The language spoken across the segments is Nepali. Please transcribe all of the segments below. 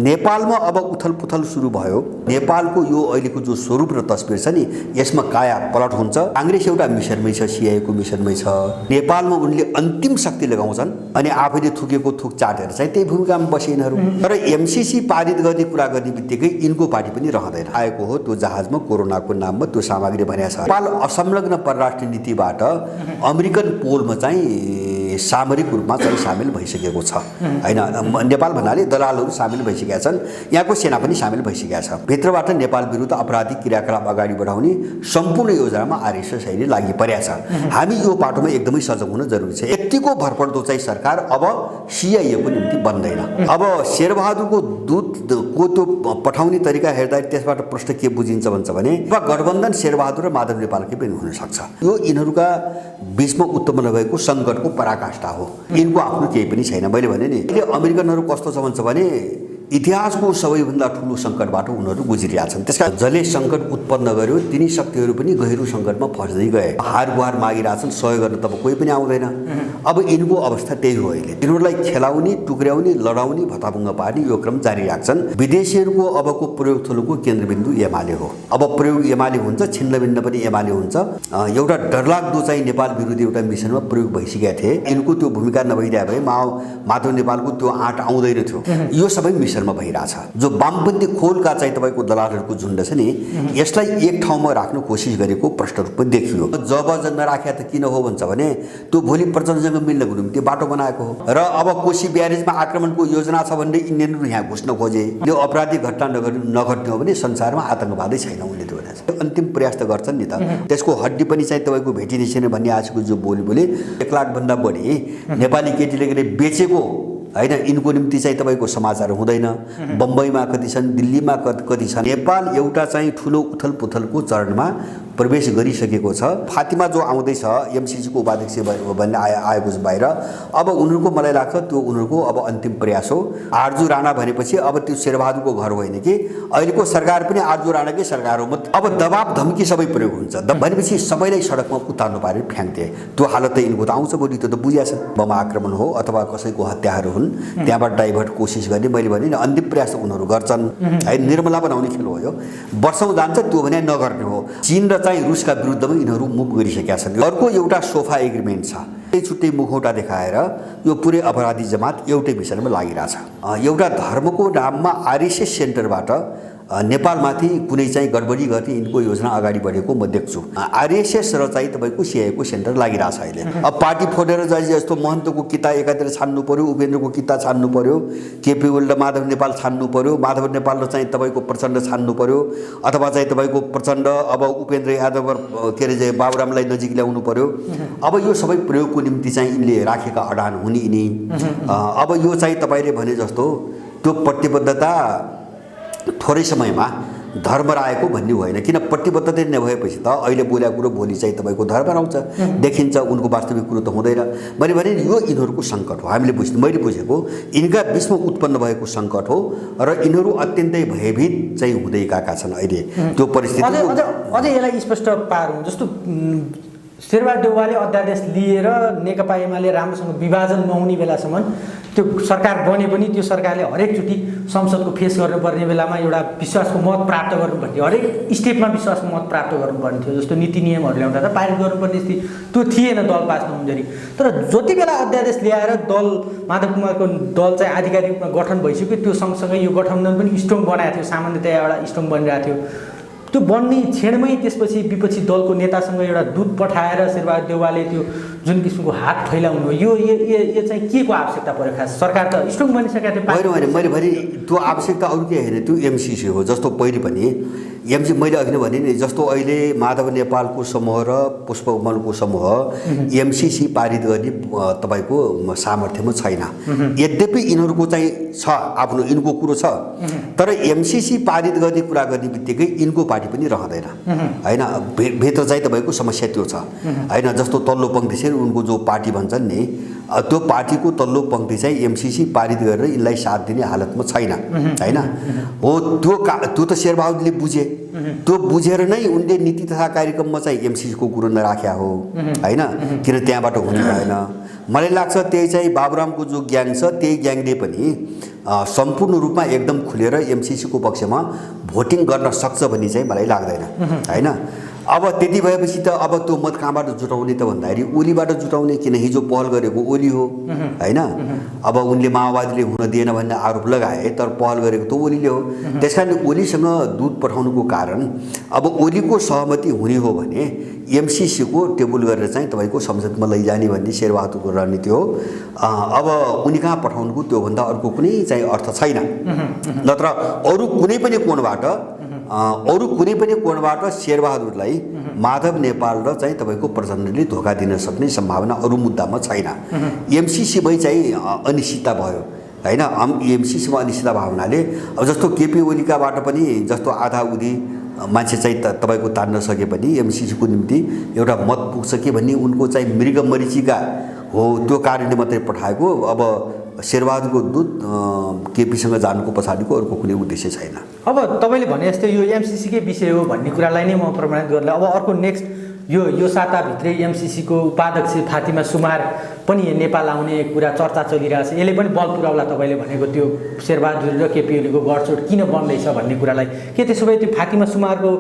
नेपालमा अब उथलपुथल सुरु भयो। नेपालको यो अहिलेको जो स्वरूप र तस्बिर छ नि यसमा काया पलट हुन्छ। कांग्रेस एउटा मिसनमै छ, सीआईको मिसनमै छ। नेपालमा उनले अन्तिम शक्ति लगाउँछन् अनि आफैले थुकेको थुक चाटेर चाहिँ त्यही भूमिकामा बसे यिनीहरू। तर एमसीसी पारित गर्ने कुरा गर्ने बित्तिकै यिनको पार्टी पनि रहँदैन। आएको हो त्यो जहाजमा कोरोनाको नाममा त्यो सामग्री भर्या छ। नेपाल असंलग्न परराष्ट्र नीतिबाट अमेरिकन पोलमा चाहिँ सामरिक रूपमा चाहिँ सामेल भइसकेको छ हैन। नेपाल भन्नाले दलालहरू सामेल भइसकेका छन्, यहाँको सेना पनि सामेल भइसकेका छ। भित्रबाट नेपाल विरुद्ध आपराधिक क्रियाकलाप अगाडि बढाउने सम्पूर्ण योजनामा आरएसएस अहिले लागि परेको छ। हामी यो पाटोमा एकदमै सजग हुन जरुरी छ। यतिको भरपर्दो चाहिँ सरकार अब सीआईएको निम्ति बन्दैन। अब शेरबहादुरको दूतको त्यो पठाउने तरिका हेर्दा त्यसबाट प्रश्न के बुझिन्छ भन्छ भने गठबन्धन शेरबहादुर र माधव नेपालकै पनि हुन सक्छ। यो यिनीहरूका बीचमा उत्पन्न नभएको संकटको पराकाष्ठा हो। यिनको आफ्नो केही पनि छैन। मैले भने नि अहिले अमेरिकनहरू कस्तो छ भन्छ भने इतिहासको सबैभन्दा ठुलो संकटबाट उनीहरू गुज्रिरहेका छन्। त्यसका जसले संकट उत्पन्न गर्यो तिनी शक्तिहरू पनि गहिरो संकटमा फस्दै गए। हार गुहार मागिरहेछन्, सहयोग गर्न तब कोही पनि आउँदैन। अब यिनको अवस्था त्यही हो। अहिले तिनीहरूलाई खेलाउने, टुक्र्याउने, लडाउने, भताभुङ्ग पार्ने यो क्रम जारी राख्छन्। विदेशीहरूको अबको प्रयोग थलोको केन्द्रबिन्दु एमाले हो। अब प्रयोग एमाले हुन्छ, छिन्नभिन्न पनि एमाले हुन्छ। एउटा डरलाग्दो चाहिँ नेपाल विरोधी एउटा मिसनमा प्रयोग भइसकेका थिए। यिनको त्यो भूमिका नभइदिए भए माधव नेपालको त्यो आँट आउँदैन थियो। यो सबै मिसनमा भइरहेछ। जो वामपन्थी खोलका चाहिँ तपाईँको दलालहरूको झुन्ड छ नि यसलाई एक ठाउँमा राख्न कोसिस गरेको प्रष्ट रूपमा देखियो। जब नराख्या त किन हो भन्छ भने त्यो भोलि प्रचण्डसँग मिल्नको निम्ति बाटो बनाएको हो। र अब कोशी ब्यारेजमा आक्रमणको योजना छ भन्ने इन्डियनहरू यहाँ घुस्न खोजे। यो अपराधिक घटना नघट्ने हो भने संसारमा आतंकवादै छैन उनले त्यो भनेको। अन्तिम प्रयास त गर्छन् नि त। त्यसको हड्डी पनि चाहिँ तपाईँको भेटिने छैन भन्ने आजको जो बोली 1 लाखभन्दा बढी नेपाली केटीले बेचेको हैन। यिनको निम्ति चाहिँ तपाईको समाचार हुँदैन। बम्बईमा कति छन्, दिल्लीमा कति छन्। नेपाल एउटा चाहिँ ठुलो उथलपुथलको चरणमा प्रवेश गरिसकेको छ। फातिमा जो आउँदैछ एमसीसीको उपाध्यक्ष भन्ने आएको छ बाहिर। अब उनीहरूको मलाई लाग्छ त्यो उनीहरूको अब अन्तिम प्रयास हो। आरजु राणा भनेपछि अब त्यो शेरबहादुरको घर होइन कि अहिलेको सरकार पनि आरजु राणाकै सरकार हो। अब दबाब धम्की सबै प्रयोग हुन्छ भनेपछि सबैलाई सडकमा उतार्नु पारेर फ्याङ्क्थे। त्यो हालत त यिनको त आउँछ भोलि। त्यो त बुझिया छ। बम आक्रमण हो अथवा कसैको हत्याहरू हुन् त्यहाँबाट डाइभर्ट कोसिस गर्ने। मैले भने नि अन्तिम प्रयास त उनीहरू गर्छन् है। निर्मला बनाउने खेल हो यो। वर्षौं जान्छ त्यो भने नगर्ने हो। चीन र चाहिँ रुसका विरुद्धमा यिनीहरू मुभ गरिसकेका छन्। अर्को एउटा सोफा एग्रिमेन्ट छ। छुट्टै मुखौटा देखाएर यो पुरै अपराधी जमात एउटै विषयमा लागिरहेछ। एउटा धर्मको नाममा आरएसएस सेन्टरबाट नेपालमाथि कुनै चाहिँ गडबडी गर्ने यिनको योजना अगाडि बढेको म देख्छु। आरएसएस र चाहिँ तपाईँको सीआईको सेन्टर लागिरहेछ अहिले। अब पार्टी फोडेर जस्तो महन्तको किता एकातिर छान्नु पर्यो, उपेन्द्रको किता छान्नु पर्यो, केपी ओली र माधव नेपाल छान्नु पर्यो, माधव नेपाल र चाहिँ तपाईँको प्रचण्ड छान्नु पर्यो, अथवा चाहिँ तपाईँको प्रचण्ड अब उपेन्द्र यादव के अरे बाबुरामलाई नजिक ल्याउनु पर्यो। अब यो सबै प्रयोगको निम्ति चाहिँ यिनले राखेका अडान हुने यिनी। अब यो चाहिँ तपाईँले भने जस्तो त्यो प्रतिबद्धता थोरै समयमा धर्म आएको भन्ने होइन। किन प्रतिबद्धता नभएपछि त अहिले बोलेको कुरो भोलि चाहिँ तपाईँको धर्म आउँछ देखिन्छ। उनको वास्तविक कुरो त हुँदैन। मैले भने यो यिनीहरूको सङ्कट हो। हामीले मैले बुझेको यिनका बिचमा उत्पन्न भएको सङ्कट हो र यिनीहरू अत्यन्तै भयभीत चाहिँ हुँदै गएका छन् अहिले त्यो परिस्थिति। अझै यसलाई स्पष्ट पारौँ जस्तो शेरबहादुर देउवाले अध्यादेश लिएर नेकपा एमाले राम्रोसँग विभाजन नहुने बेलासम्म त्यो सरकार बने पनि त्यो सरकारले हरेकचोटि संसदको फेस गर्नुपर्ने बेलामा एउटा विश्वासको मत प्राप्त गर्नुपर्ने, हरेक स्टेपमा विश्वासको मत प्राप्त गर्नुपर्ने थियो। जस्तो नीति नियमहरू ल्याउँदा त पारित गर्नुपर्ने स्थिति त्यो थिएन दल पास नहुँदाखेरि। तर जति बेला अध्यादेश ल्याएर दल माधव कुमारको दल चाहिँ आधिकारिक रूपमा गठन भइसक्यो त्यो सँगसँगै यो गठबन्धन पनि स्ट्रङ बनाएको थियो। सामान्यतया एउटा स्ट्रङ बनिरहेको थियो। त्यो बन्ने क्षणमै त्यसपछि विपक्षी दलको नेतासँग एउटा दूत पठाएर शेरबहादुर देउवाले त्यो जुन किसिमको हात फैलाउनु यो चाहिँ के को आवश्यकता पर्यो? खास सरकार त स्ट्रङ बनिसकेको थियो। होइन मैले भने त्यो आवश्यकता अरू के होइन, त्यो एमसीसी हो। जस्तो पहिले पनि एमसी मैले अघि नै भने नि जस्तो अहिले माधव नेपालको समूह र पुष्प उमलको समूह एमसीसी पारित गर्ने तपाईँको सामर्थ्यमा छैन। यद्यपि यिनीहरूको चाहिँ छ आफ्नो यिनको कुरो छ। तर एमसीसी पारित गर्ने कुरा गर्ने बित्तिकै यिनको पार्टी पनि रहँदैन हैन। भित्र चाहिँ तपाईँको समस्या त्यो छ हैन। जस्तो तल्लो पङ्क्ति उनको जो पार्टी भन्छन् नि त्यो पार्टीको तल्लो पङ्क्ति चाहिँ एमसिसी पारित गरेर यिनलाई साथ दिने हालतमा छैन हैन हो त्यो त शेरबहादुरले बुझे त्यो बुझेर नै उनले नीति तथा कार्यक्रममा चाहिँ एमसिसीको कुरो नराख्या हो हैन किन त्यहाँबाट हुने भएन मलाई लाग्छ त्यही चाहिँ बाबुरामको जो ग्याङ छ त्यही ग्याङले पनि सम्पूर्ण रूपमा एकदम खुलेर एमसिसीको पक्षमा भोटिङ गर्न सक्छ भन्ने चाहिँ मलाई लाग्दैन हैन अब त्यति भएपछि त अब त्यो मत कहाँबाट जुटाउने त भन्दाखेरि ओलीबाट जुटाउने किन हिजो पहल गरेको ओली हो हैन अब उनले माओवादीले हुन दिएन भन्ने आरोप लगाए तर पहल गरेको त ओलीले हो त्यसकारणले ओलीसँग दूत पठाउनुको कारण अब ओलीको सहमति हुने हो भने एमसिसीको टेबल गरेर चाहिँ तपाईको संसदमा लैजाने भन्ने शेरबहादुरको रणनीति हो अब उनी कहाँ पठाउनुको त्योभन्दा अर्को कुनै चाहिँ अर्थ छैन नत्र अरू कुनै पनि कोणबाट शेरबहादुरलाई माधव नेपाल र चाहिँ तपाईको प्रचण्डले धोका दिन सक्ने सम्भावना अरू मुद्दामा छैन एमसिसीमै चाहिँ अनिश्चितता भयो हैन एमसिसीमा अनिश्चितता भावनाले अब जस्तो केपी ओलीकाबाट पनि जस्तो आधा उधी मान्छे चाहिँ तपाईको तान्न सके पनि एमसिसीको निम्ति एउटा मत पुग्छ कि भन्ने उनको चाहिँ मृगमरीचिका हो त्यो कारणले मात्रै पठाएको अब शेरबहादुरको दूत केपीसँग जानुको पछाडिको अर्को कुनै उद्देश्य छैन अब तपाईँले भने जस्तै यो एमसिसीकै विषय हो भन्ने कुरालाई नै म प्रमाणित गर्ला अब अर्को नेक्स्ट यो साताभित्रै एमसिसीको उपाध्यक्ष फातिमा सुमार पनि नेपाल आउने कुरा चर्चा चलिरहेछ यसले पनि बल पुर्याउला तपाईँले भनेको त्यो शेरबहादुर र केपी ओलीको गठजोड किन बन्दैछ भन्ने कुरालाई के त्यसो भए त्यो फातिमा सुमारको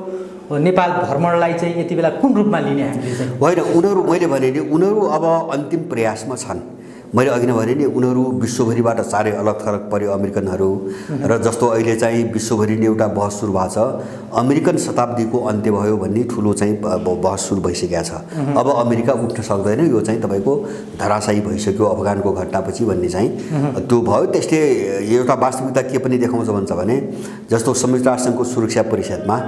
नेपाल भ्रमणलाई चाहिँ यति बेला कुन रूपमा लिने हामीले चाहिँ होइन उनीहरू मैले भने नि उनीहरू अब अन्तिम प्रयासमा छन् मैले अघि नै भने नि उनीहरू विश्वभरिबाट साह्रै अलग थलग पर्यो अमेरिकनहरू र जस्तो अहिले चाहिँ विश्वभरि नै एउटा बहस सुरु भएको छ अमेरिकन शताब्दीको अन्त्य भयो भन्ने ठुलो चाहिँ बहस सुरु भइसकेको छ अब अमेरिका उठ्न सक्दैन यो चाहिँ तपाईको धराशायी भइसक्यो अफगानको घटनापछि भन्ने चाहिँ त्यो भयो त्यसले एउटा वास्तविकता के पनि देखाउँछ भन्छ भने जस्तो संयुक्त राष्ट्रसङ्घको सुरक्षा परिषदमा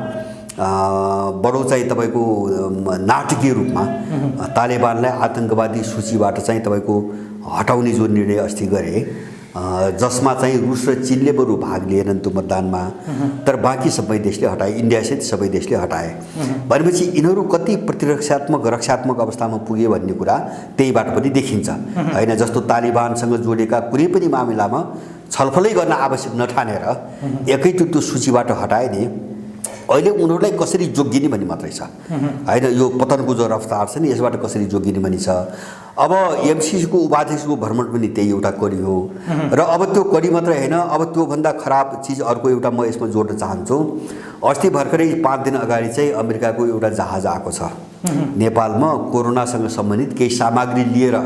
बडो चाहिँ तपाईको नाटकीय रूपमा तालिबानलाई आतंकवादी सूचीबाट चाहिँ तपाईको हटाउने जो निर्णय अस्ति गरे जसमा चाहिँ रुस र चीनले बरु भाग लिएनन् त्यो मतदानमा तर बाँकी सबै देशले हटाए इन्डियासहित सबै देशले हटाए भनेपछि यिनीहरू कति प्रतिरक्षात्मक रक्षात्मक अवस्थामा पुगे भन्ने कुरा त्यहीबाट पनि देखिन्छ हैन जस्तो तालिबानसँग जोडेका कुनै पनि मामिलामा छलफलै गर्न आवश्यक नठानेर एकैचोटि त्यो सूचीबाट हटाए नि अहिले उनीहरूलाई कसरी जोगिने भन्ने मात्रै छ हैन यो पतनको जो रफ्तार छ नि यसबाट कसरी जोगिने भन्ने छ अब एमसिसीको उपाध्यक्षको भ्रमण पनि त्यही एउटा कडी हो र अब त्यो कडी मात्रै हैन अब त्योभन्दा खराब चिज अर्को एउटा म यसमा जोड्न चाहन्छु अस्ति भर्खरै 5 दिन अगाडि चाहिँ अमेरिकाको एउटा जहाज आएको छ नेपालमा कोरोनासँग सम्बन्धित केही सामग्री लिएर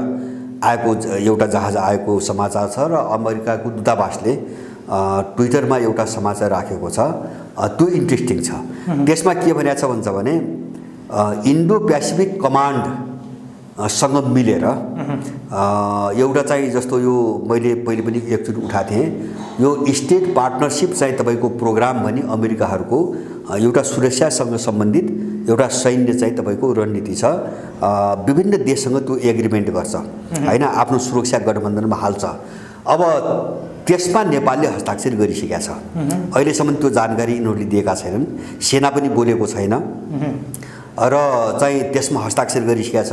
आएको एउटा जहाज आएको समाचार छ र अमेरिकाको दूतावासले ट्विटरमा एउटा समाचार राखेको छ त्यो इन्ट्रेस्टिङ छ त्यसमा के भनेको छ भन्छ भने इन्डो पेसिफिक कमान्ड सँग मिलेर एउटा चाहिँ जस्तो यो मैले पहिले पनि एकचोटि उठाएको थिएँ यो स्टेट पार्टनरशिप चाहिँ तपाईको प्रोग्राम भनी अमेरिकाहरूको एउटा सुरक्षासँग सम्बन्धित एउटा सैन्य चाहिँ तपाईको रणनीति छ विभिन्न देशसँग त्यो एग्रिमेन्ट गर्छ हैन आफ्नो सुरक्षा गठबन्धनमा हाल्छ अब त्यसमा नेपालले हस्ताक्षर गरिसकेका छ अहिलेसम्म त्यो जानकारी यिनीहरूले दिएका छैनन् सेना पनि बोलेको छैन र चाहिँ त्यसमा हस्ताक्षर गरिसकेका छ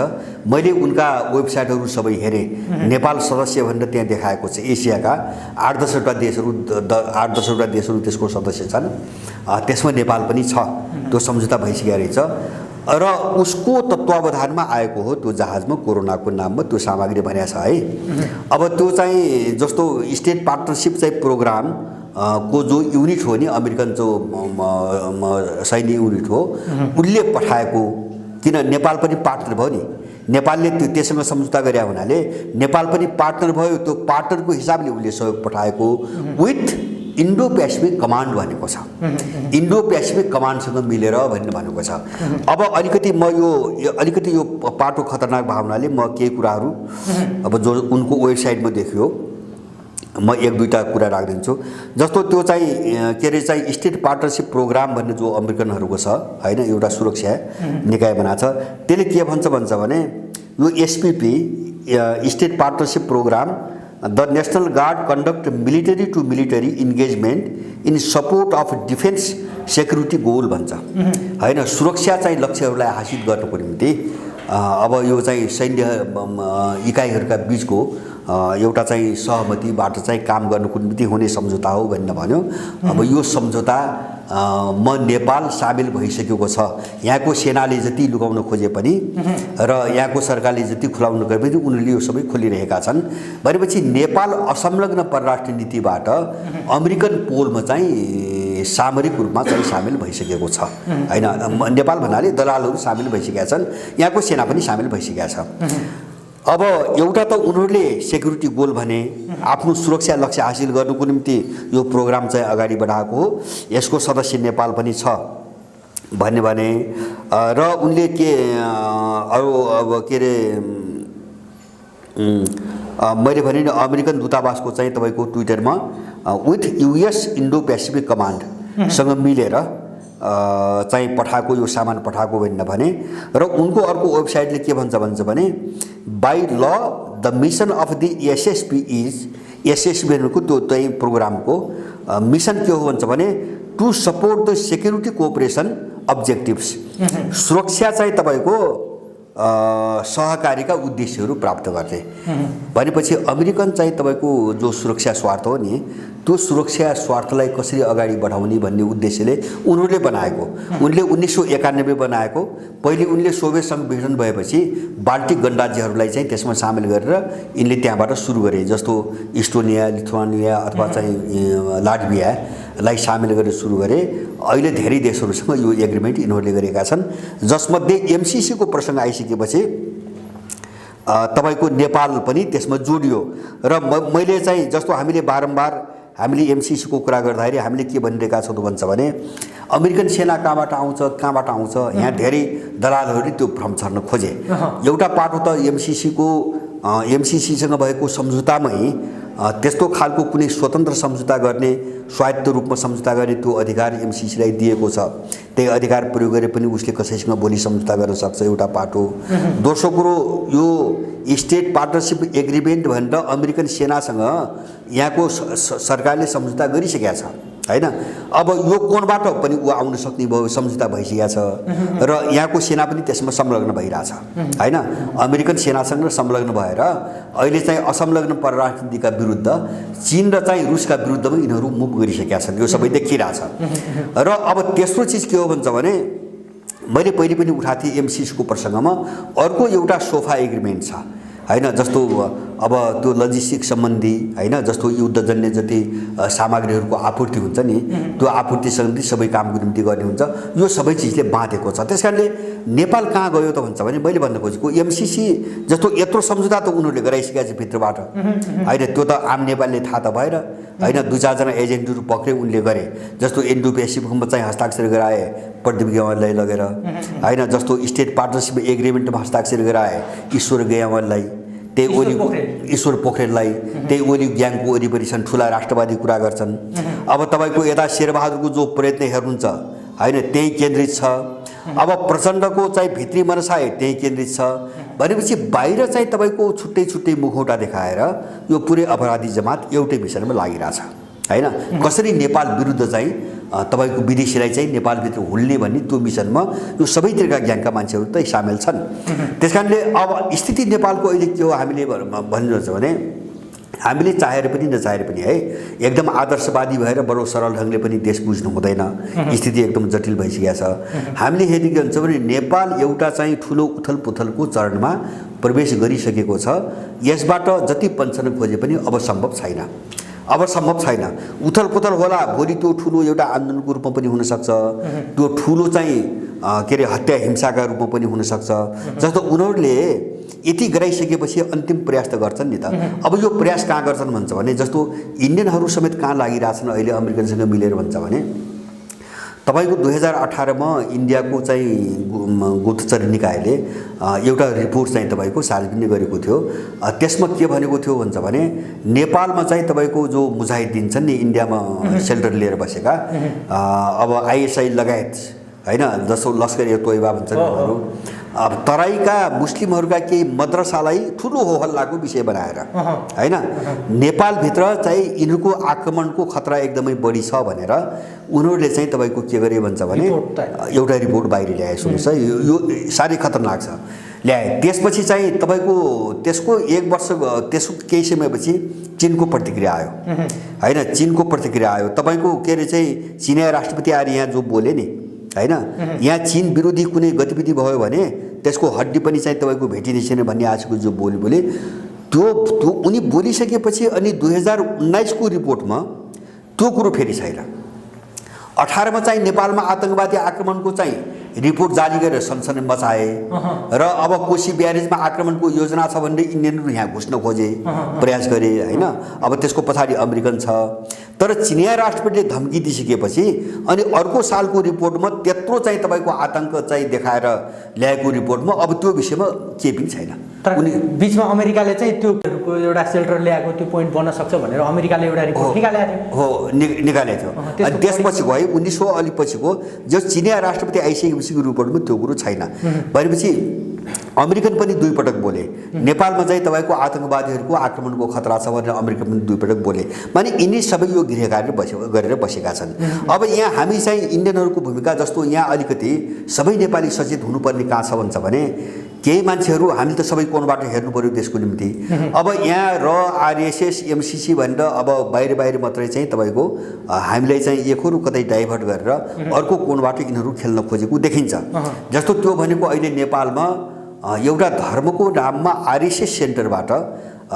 मैले उनका वेबसाइटहरू सबै हेरेँ नेपाल सदस्य भनेर त्यहाँ देखाएको छ एसियाका 8-10वटा देशहरू त्यसको सदस्य छन् त्यसमा नेपाल पनि छ त्यो सम्झौता भइसकेको रहेछ र उसको तत्त्वावधानमा आएको हो त्यो जहाजमा कोरोनाको नाममा त्यो सामग्री भनेको छ है अब त्यो चाहिँ जस्तो स्टेट पार्टनरशिप चाहिँ प्रोग्राम को जो युनिट हो नि अमेरिकन जो सैन्य युनिट हो उनले पठाएको किन नेपाल पनि पार्टनर भयो नि नेपालले त्यससँग सम्झौता गरे हुनाले नेपाल पनि पार्टनर भयो त्यो पार्टनरको हिसाबले उनले सहयोग पठाएको विथ इन्डो पेसिफिक कमान्ड भनेको छ इन्डो पेसिफिक कमान्डसँग मिलेर भनेको छ अब अलिकति यो पाटो खतरनाक भावनाले म केही कुराहरू अब जो उनको वेबसाइटमा देखियो म एक दुईटा कुरा राखिदिन्छु जस्तो त्यो चाहिँ के अरे चाहिँ स्टेट पार्टनरशिप प्रोग्राम भन्ने जो अमेरिकनहरूको छ हैन एउटा सुरक्षा निकाय बनाएको छ त्यसले के भन्छ भने यो SPP state partnership program the national guard conduct military to military engagement in support of defence security goal भन्छ हैन सुरक्षा चाहिँ लक्ष्यहरूलाई हासिल गर्नको निम्ति अब यो चाहिँ सैन्य इकाइहरूका बिचको एउटा चाहिँ सहमतिबाट चाहिँ काम गर्नुको निम्ति हुने सम्झौता हो भन्ने भन्यो। अब यो सम्झौता म नेपाल सामेल भइसकेको छ। यहाँको सेनाले जति लुकाउन खोजे पनि र यहाँको सरकारले जति खुलाउन गए पनि उनीहरूले यो सबै खोलिरहेका छन् भनेपछि नेपाल असंलग्न परराष्ट्र नीतिबाट अमेरिकन पोलमा चाहिँ सामरिक रूपमा चाहिँ सामेल भइसकेको छ हैन। नेपाल भन्नाले दलालहरू सामेल भइसकेका छन्, यहाँको सेना पनि सामेल भइसकेका छ। अब एउटा त उनीहरूले सेक्युरिटी गोल भने आफ्नो सुरक्षा लक्ष्य हासिल गर्नुको निम्ति यो प्रोग्राम चाहिँ अगाडि बढाएको हो। यसको सदस्य नेपाल पनि छ भने र उनले के अरू अब के अरे मैले भने नि अमेरिकन दूतावासको चाहिँ तपाईँको ट्विटरमा विथ युएस इन्डो पेसिफिक कमान्डसँग मिलेर चाहिँ पठाएको यो सामान पठाएको भने र उनको अर्को वेबसाइटले के भन्छ भने by law the mission of the SSP is एसएसपीको त्यो चाहिँ प्रोग्रामको मिसन के हो भन्छ भने to support the security cooperation objectives. सुरक्षा चाहिँ तपाईँको सहकारीका उद्देश्यहरू प्राप्त गर्ने भनेपछि अमेरिकन चाहिँ तपाईँको जो सुरक्षा स्वार्थ हो नि त्यो सुरक्षा स्वार्थलाई कसरी अगाडि बढाउने भन्ने उद्देश्यले उनीहरूले बनाएको। उनले 1991 बनाएको। पहिले उनले सोभियत संघ विघटन भएपछि बाल्टिक गणराज्यहरूलाई चाहिँ त्यसमा सामेल गरेर यिनले त्यहाँबाट सुरु गरे, जस्तो इस्टोनिया, लिथुआनिया अथवा चाहिँ लाटभियालाई सामेल गरेर सुरु गरे। अहिले धेरै देशहरूसँग यो एग्रिमेन्ट यिनीहरूले गरेका छन्, जसमध्ये एमसिसीको प्रसङ्ग आइसकेपछि तपाईँको नेपाल पनि त्यसमा जोडियो। र मैले चाहिँ जस्तो हामीले बारम्बार हामीले एमसिसीको कुरा गर्दाखेरि हामीले के भनिरहेका छौँ भन्छ भने अमेरिकन सेना कहाँबाट आउँछ यहाँ धेरै दलालहरूले त्यो भ्रम छर्न खोजे। एउटा पाटो त एमसिसीसँग भएको सम्झौतामै त्यस्तो खालको कुनै स्वतन्त्र सम्झौता गर्ने, स्वायत्त रूपमा सम्झौता गर्ने त्यो अधिकार एमसिसीलाई दिएको छ। त्यही अधिकार प्रयोग गरे पनि उसले कसैसँग भोलि सम्झौता गर्न सक्छ, एउटा पाटो। दोस्रो कुरो यो स्टेट पार्टनरसिप एग्रिमेन्ट भनेर अमेरिकन सेनासँग यहाँको सरकारले सम्झौता गरिसकेका छ हैन। अब यो कोणबाट पनि ऊ आउन सक्ने भयो, सम्झौता भइसकेको छ र यहाँको सेना पनि त्यसमा संलग्न भइरहेछ हैन। अमेरिकन सेनासँग संलग्न भएर अहिले चाहिँ असंलग्न परराष्ट्र नीतिका विरुद्ध चीन र चाहिँ रुसका विरुद्धमा यिनीहरू मुभ गरिसकेका छन्। यो सबै देखिरहेछ। र अब तेस्रो चिज के हो भन्छ भने मैले पहिले पनि उठाएको थिएँ एमसिसीको प्रसङ्गमा अर्को एउटा सोफा एग्रिमेन्ट छ हैन, जस्तो अब त्यो लजिस्टिक सम्बन्धी हैन, जस्तो युद्धजन्य जति सामग्रीहरूको आपूर्ति हुन्छ नि त्यो आपूर्ति सम्बन्धी सबै कामको निम्ति गर्ने हुन्छ। यो सबै चिजले बाँधेको छ। त्यसकारणले नेपाल कहाँ गयो त भन्छ भने मैले भन्न खोजेको एमसिसी जस्तो यत्रो सम्झौता त उनीहरूले गराइसकेका छ भित्रबाट हैन। त्यो त आम नेपालले थाहा त भएर हैन, 2-4 जना एजेन्टहरू पक्रे उनले गरे। जस्तो इन्डो पेसिफिकमा चाहिँ हस्ताक्षर गराए प्रदीप गेवाललाई लगेर हैन, जस्तो स्टेट पार्टनरसिप एग्रिमेन्टमा हस्ताक्षर गराए ईश्वर गेवाललाई, त्यही ओली ईश्वर पोखरेललाई, त्यही ओली ग्याङको वरिपरि छन्, ठुला राष्ट्रवादी कुरा गर्छन्। अब तपाईँको यता शेरबहादुरको जो प्रयत्न हेर्नुहुन्छ हैन त्यही केन्द्रित छ। अब प्रचण्डको चाहिँ भित्री मनसाय त्यही केन्द्रित छ भनेपछि बाहिर चाहिँ तपाईँको छुट्टै छुट्टै मुखौटा देखाएर यो पुरै अपराधी जमात एउटै मिसनमा लागिरहेछ हैन। कसरी नेपाल विरुद्ध चाहिँ तपाईँको विदेशीलाई चाहिँ नेपालभित्र हुल्ने भन्ने त्यो मिसनमा यो सबैतिरका ग्याङका मान्छेहरू त सामेल छन्। त्यसकारणले अब स्थिति नेपालको अहिले के हो हामीले भनिरहेछ भने हामीले चाहेर पनि नचाहेर पनि है एकदम आदर्शवादी भएर बडो सरल ढङ्गले पनि देश बुझ्नु हुँदैन, स्थिति एकदम जटिल भइसकेको छ। हामीले यदि के भन्छ भने नेपाल एउटा चाहिँ ठुलो उथलपुथलको चरणमा प्रवेश गरिसकेको छ। यसबाट जति पन्छन खोजे पनि अब सम्भव छैन। उथलपुथल होला, भोलि त्यो ठुलो एउटा आन्दोलनको रूपमा पनि हुनसक्छ, त्यो ठुलो चाहिँ के अरे हत्या हिंसाका रूपमा पनि हुनसक्छ। जस्तो उनीहरूले यति गराइसकेपछि अन्तिम प्रयास त गर्छन् नि त। अब यो प्रयास कहाँ गर्छन् भन्छ भने जस्तो इन्डियनहरू समेत कहाँ लागिरहेछन् अहिले अमेरिकनसँग मिलेर भन्छ भने तपाईँको 2018मा इन्डियाको चाहिँ गुप्तचर निकायले एउटा रिपोर्ट चाहिँ तपाईँको सार्वजनिक गरेको थियो। त्यसमा के भनेको थियो भन्छ भने नेपालमा चाहिँ तपाईँको जो मुजाहिद्दिन छन् नि इन्डियामा सेल्टर लिएर बसेका, अब आइएसआई लगायत हैन, जस्तो लस्कर ए तोइबा भन्छन् उनीहरू, अब तराईका मुस्लिमहरूका केही मद्रसालाई ठुलो हो हल्लाको विषय बनाएर हैन नेपालभित्र चाहिँ यिनीहरूको आक्रमणको खतरा एकदमै बढी छ भनेर उनीहरूले चाहिँ तपाईँको के गरे भन्छ भने एउटा रिपोर्ट बाहिर ल्याए। सुन्नुहोस् है, यो साह्रै खतरनाक छ। ल्याए। त्यसपछि चाहिँ तपाईँको त्यसको 1 वर्ष त्यसको केही समयपछि चीनको प्रतिक्रिया आयो होइन, चीनको प्रतिक्रिया आयो। तपाईँको के अरे चाहिँ चिनिया राष्ट्रपति आएर यहाँ जो बोले नि होइन, यहाँ चीन विरोधी कुनै गतिविधि भयो भने त्यसको हड्डी पनि चाहिँ तपाईँको भेटिने छैन भन्ने आजको जो बोले त्यो उनी बोलिसकेपछि अनि 2019 को रिपोर्टमा त्यो कुरो फेरि छैन। 18 मा चाहिँ नेपालमा आतंकवादी आक्रमणको चाहिँ रिपोर्ट जारी गरेर सनसनी मचाए र अब कोशी ब्यारेजमा आक्रमणको योजना छ भन्ने इन्डियनहरू यहाँ घुस्न खोजे, प्रयास गरे होइन। अब त्यसको पछाडि अमेरिकन छ, तर चिनिया राष्ट्रपतिले धम्की दिइसकेपछि अनि अर्को सालको रिपोर्टमा त्यत्रो चाहिँ तपाईँको आतंक चाहिँ देखाएर ल्याएको रिपोर्टमा अब त्यो विषयमा केही पनि छैन। उनी बीचमा अमेरिकाले चाहिँ त्यो एउटा सेल्टर ल्याएको त्यो पोइन्ट बन्न सक्छ भनेर अमेरिकाले एउटा रिपोर्ट निकालेको थियो। हो, निकालेको थियो। अनि त्यसपछिको है 1900 अलि पछिको जो चिनिया राष्ट्रपति आइसकेपछिको रिपोर्टमा त्यो कुरो छैन भनेपछि अमेरिकन पनि 2 पटक बोले नेपालमा चाहिँ तपाईँको आतंकवादीहरूको आक्रमणको खतरा छ भनेर अमेरिका पनि 2 पटक बोले। माने यिनी सबै यो गृह कार्य गरेर बसेका छन्। अब यहाँ हामी चाहिँ इन्डियनहरूको भूमिका जस्तो यहाँ अलिकति सबै नेपाली सचेत हुनुपर्ने कहाँ छ भन्छ भने केही मान्छेहरू हामी त सबै कोणबाट हेर्नु पर्यो देशको निम्ति। अब यहाँ र आरएसएस एमसीसी भनेर अब बाहिर मात्रै चाहिँ तपाईँको हामीलाई चाहिँ एकहोरो कतै डाइभर्ट गरेर अर्को कोणबाट यिनीहरू खेल्न खोजेको देखिन्छ। जस्तो त्यो भनेको अहिले नेपालमा एउटा धर्मको नाममा आरएसएस सेन्टरबाट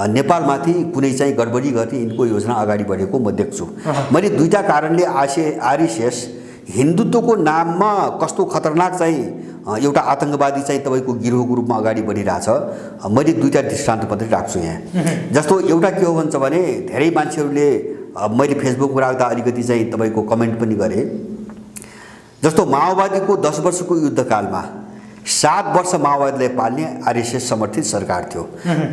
नेपालमाथि कुनै चाहिँ गडबडी गर्ने यिनको योजना अगाडि बढेको म देख्छु। मैले 2टा कारणले आरएसएस हिन्दुत्वको नाममा कस्तो खतरनाक चाहिँ एउटा आतंकवादी चाहिँ तपाईँको गिरोहको रूपमा अगाडि बढिरहेछ, मैले 2टा दृष्टान्त मात्रै राख्छु यहाँ। जस्तो एउटा के हो भन्छ भने धेरै मान्छेहरूले मैले फेसबुकमा राख्दा अलिकति चाहिँ तपाईँको कमेन्ट पनि गरे। जस्तो माओवादीको 10 वर्षको युद्धकालमा 7 वर्ष माओवादीलाई पाल्ने आरएसएस समर्थित सरकार थियो।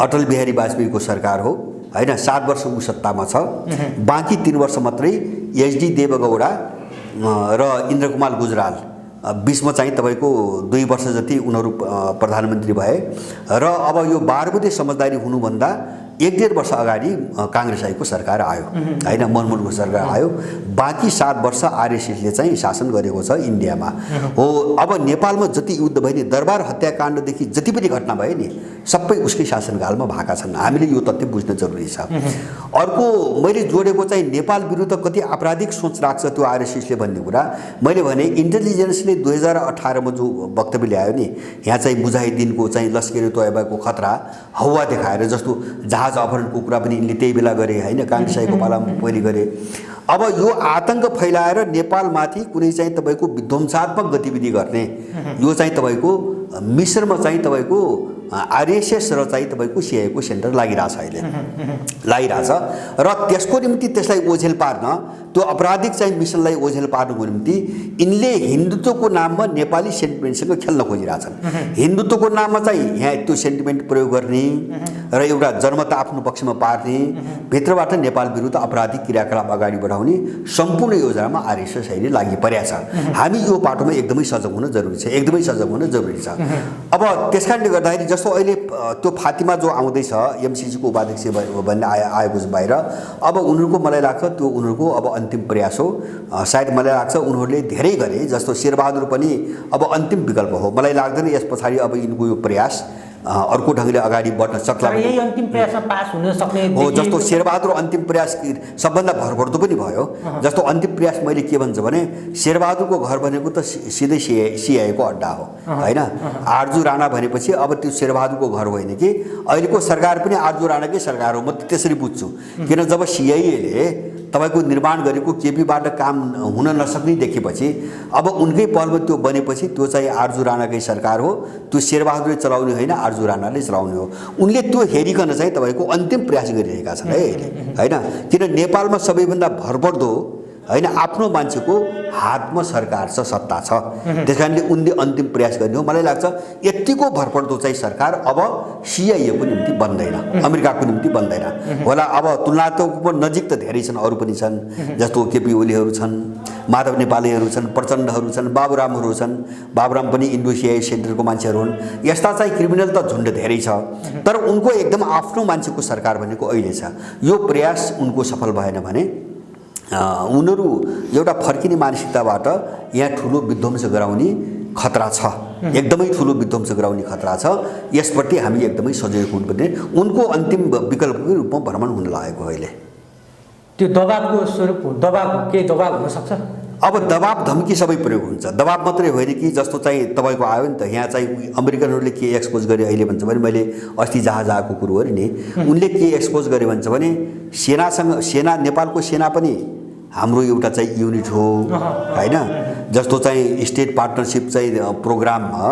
अटल बिहारी वाजपेयीको सरकार हो होइन, 7 वर्ष ऊ सत्तामा छ, बाँकी 3 वर्ष मात्रै एचडी देवगौडा र इन्द्रकुमार गुजराल 20 मा चाहिँ तपाईँको 2 वर्ष जति उनीहरू प्रधानमन्त्री भए र अब यो 12 बुँदे समझदारी हुनुभन्दा 1-1.5 वर्ष अगाडि काङ्ग्रेस आएको सरकार आयो होइन, मनमोहनको सरकार आयो। बाँकी 7 वर्ष आरएसएसले चाहिँ शासन गरेको छ इन्डियामा। हो, अब नेपालमा जति युद्ध भयो नि, दरबार हत्याकाण्डदेखि जति पनि घटना भयो नि सबै उसकै शासनकालमा भएका छन्। हामीले यो तथ्य बुझ्न जरुरी छ। अर्को मैले जोडेको चाहिँ नेपाल विरुद्ध कति आपराधिक सोच राख्छ त्यो आरएसएसले भन्ने कुरा मैले भने इन्टेलिजेन्सले 2018 मा जो वक्तव्य ल्यायो नि, यहाँ चाहिँ मुजाहिदिनको चाहिँ लस्करे तोयबाको खतरा हौवा देखाएर, जस्तो जहाज अपहरणको कुरा पनि यिनले त्यही बेला गरे होइन, काङ्ग्रेस आएको पालामा पहिले गरे। अब यो आतंक फैलाएर नेपालमाथि कुनै चाहिँ तपाईँको विध्वंसात्मक गतिविधि गर्ने यो चाहिँ तपाईँको मिश्रमा चाहिँ तपाईँको आरएसएस र चाहिँ तपाईँको सिआइएको सेन्टर लागिरहेछ अहिले लागिरहेछ र त्यसको निम्ति त्यसलाई ओझेल पार्न, त्यो आपराधिक चाहिँ मिसनलाई ओझेल पार्नुको निम्ति यिनले हिन्दुत्वको नाममा नेपाली सेन्टिमेन्टसँग खेल्न खोजिरहेछन्। हिन्दुत्वको नाममा चाहिँ यहाँ त्यो सेन्टिमेन्ट प्रयोग गर्ने र एउटा जनमत आफ्नो पक्षमा पार्ने, भित्रबाट नेपाल विरुद्ध आपराधिक क्रियाकलाप अगाडि बढाउने सम्पूर्ण योजनामा आरएसएस अहिले लागि परेको छ। हामी यो पाटोमा एकदमै सजग हुन जरुरी छ, एकदमै सजग हुन जरुरी छ। अब त्यसकारणले गर्दाखेरि जस्तो अहिले त्यो फातिमा जो आउँदैछ एमसीसीको उपाध्यक्ष भन्ने आएको छ बाहिर, अब उनीहरूको मलाई लाग्छ त्यो उनीहरूको अब अन्तिम प्रयास हो। सायद मलाई लाग्छ उनीहरूले धेरै गरे, जस्तो शेरबहादुर पनि अब अन्तिम विकल्प हो। मलाई लाग्दैन यस पछाडि अब यिनको यो प्रयास अर्को ढङ्गले अगाडि बढ्न सक्ला। यही अन्तिम प्रयासमा पास हुन सक्ने हो। जस्तो शेरबहादुर अन्तिम प्रयास सबभन्दा भरपर्दो पनि भयो। जस्तो अन्तिम प्रयास मैले के भन्छ भने शेरबहादुरको घर भनेको त सिधै सिआइएको अड्डा हो होइन। आरजू राणा भनेपछि अब त्यो शेरबहादुरको घर होइन कि अहिलेको सरकार पनि आरजू राणाकै सरकार हो, म त्यसरी बुझ्छु। किन जब सिआइएले तपाईको निर्माण गरेको केपीबाट काम हुन नसक्ने देखेपछि अब उनकै पहलमा त्यो बनेपछि त्यो चाहिँ आरजू राणाकै सरकार हो, त्यो शेरबहादुरले चलाउने होइन, आरजू राणाले चलाउने हो। उनले त्यो हेरिकन चाहिँ तपाईको अन्तिम प्रयास गरिरहेका छन् है होइन। किन नेपालमा सबैभन्दा भरपर्दो होइन आफ्नो मान्छेको हातमा सरकार छ, सत्ता छ, त्यसकारणले उनले अन्तिम प्रयास गर्ने हो। मलाई लाग्छ यतिको भरपर्दो चाहिँ सरकार अब सिआइएको निम्ति बन्दैन, अमेरिकाको निम्ति बन्दैन होला। अब तुलनात्मक नजिक त धेरै छन्, अरू पनि छन्, जस्तो केपी ओलीहरू छन्, माधव नेपालीहरू छन्, प्रचण्डहरू छन्, बाबुरामहरू छन्। बाबुराम पनि इन्डो सिआई सेन्टरको मान्छेहरू हुन्। यस्ता चाहिँ क्रिमिनल त झुन्ड धेरै छ, तर उनको एकदम आफ्नो मान्छेको सरकार भनेको अहिले छ। यो प्रयास उनको सफल भएन भने उनीहरू एउटा फर्किने मानसिकताबाट यहाँ ठुलो विध्वंस गराउने खतरा छ, एकदमै ठुलो विध्वंस गराउने खतरा छ। यसप्रति हामी एकदमै सजग हुनुपर्ने। उनको अन्तिम विकल्पकै रूपमा भ्रमण हुन लागेको अहिले। त्यो दबाबको स्वरूप केही दबाब हुनसक्छ। अब दबाब धम्की सबै प्रयोग हुन्छ। दबाब मात्रै होइन कि जस्तो चाहिँ तपाईँको आयो नि त, यहाँ चाहिँ अमेरिकनहरूले के एक्सपोज गरे अहिले भन्छ भने, मैले अस्ति जहाज आएको कुरो हो नि, उनले के एक्सपोज गरे भन्छ भने सेना नेपालको सेना पनि हाम्रो एउटा चाहिँ युनिट हो होइन। जस्तो चाहिँ स्टेट पार्टनरसिप चाहिँ प्रोग्राममा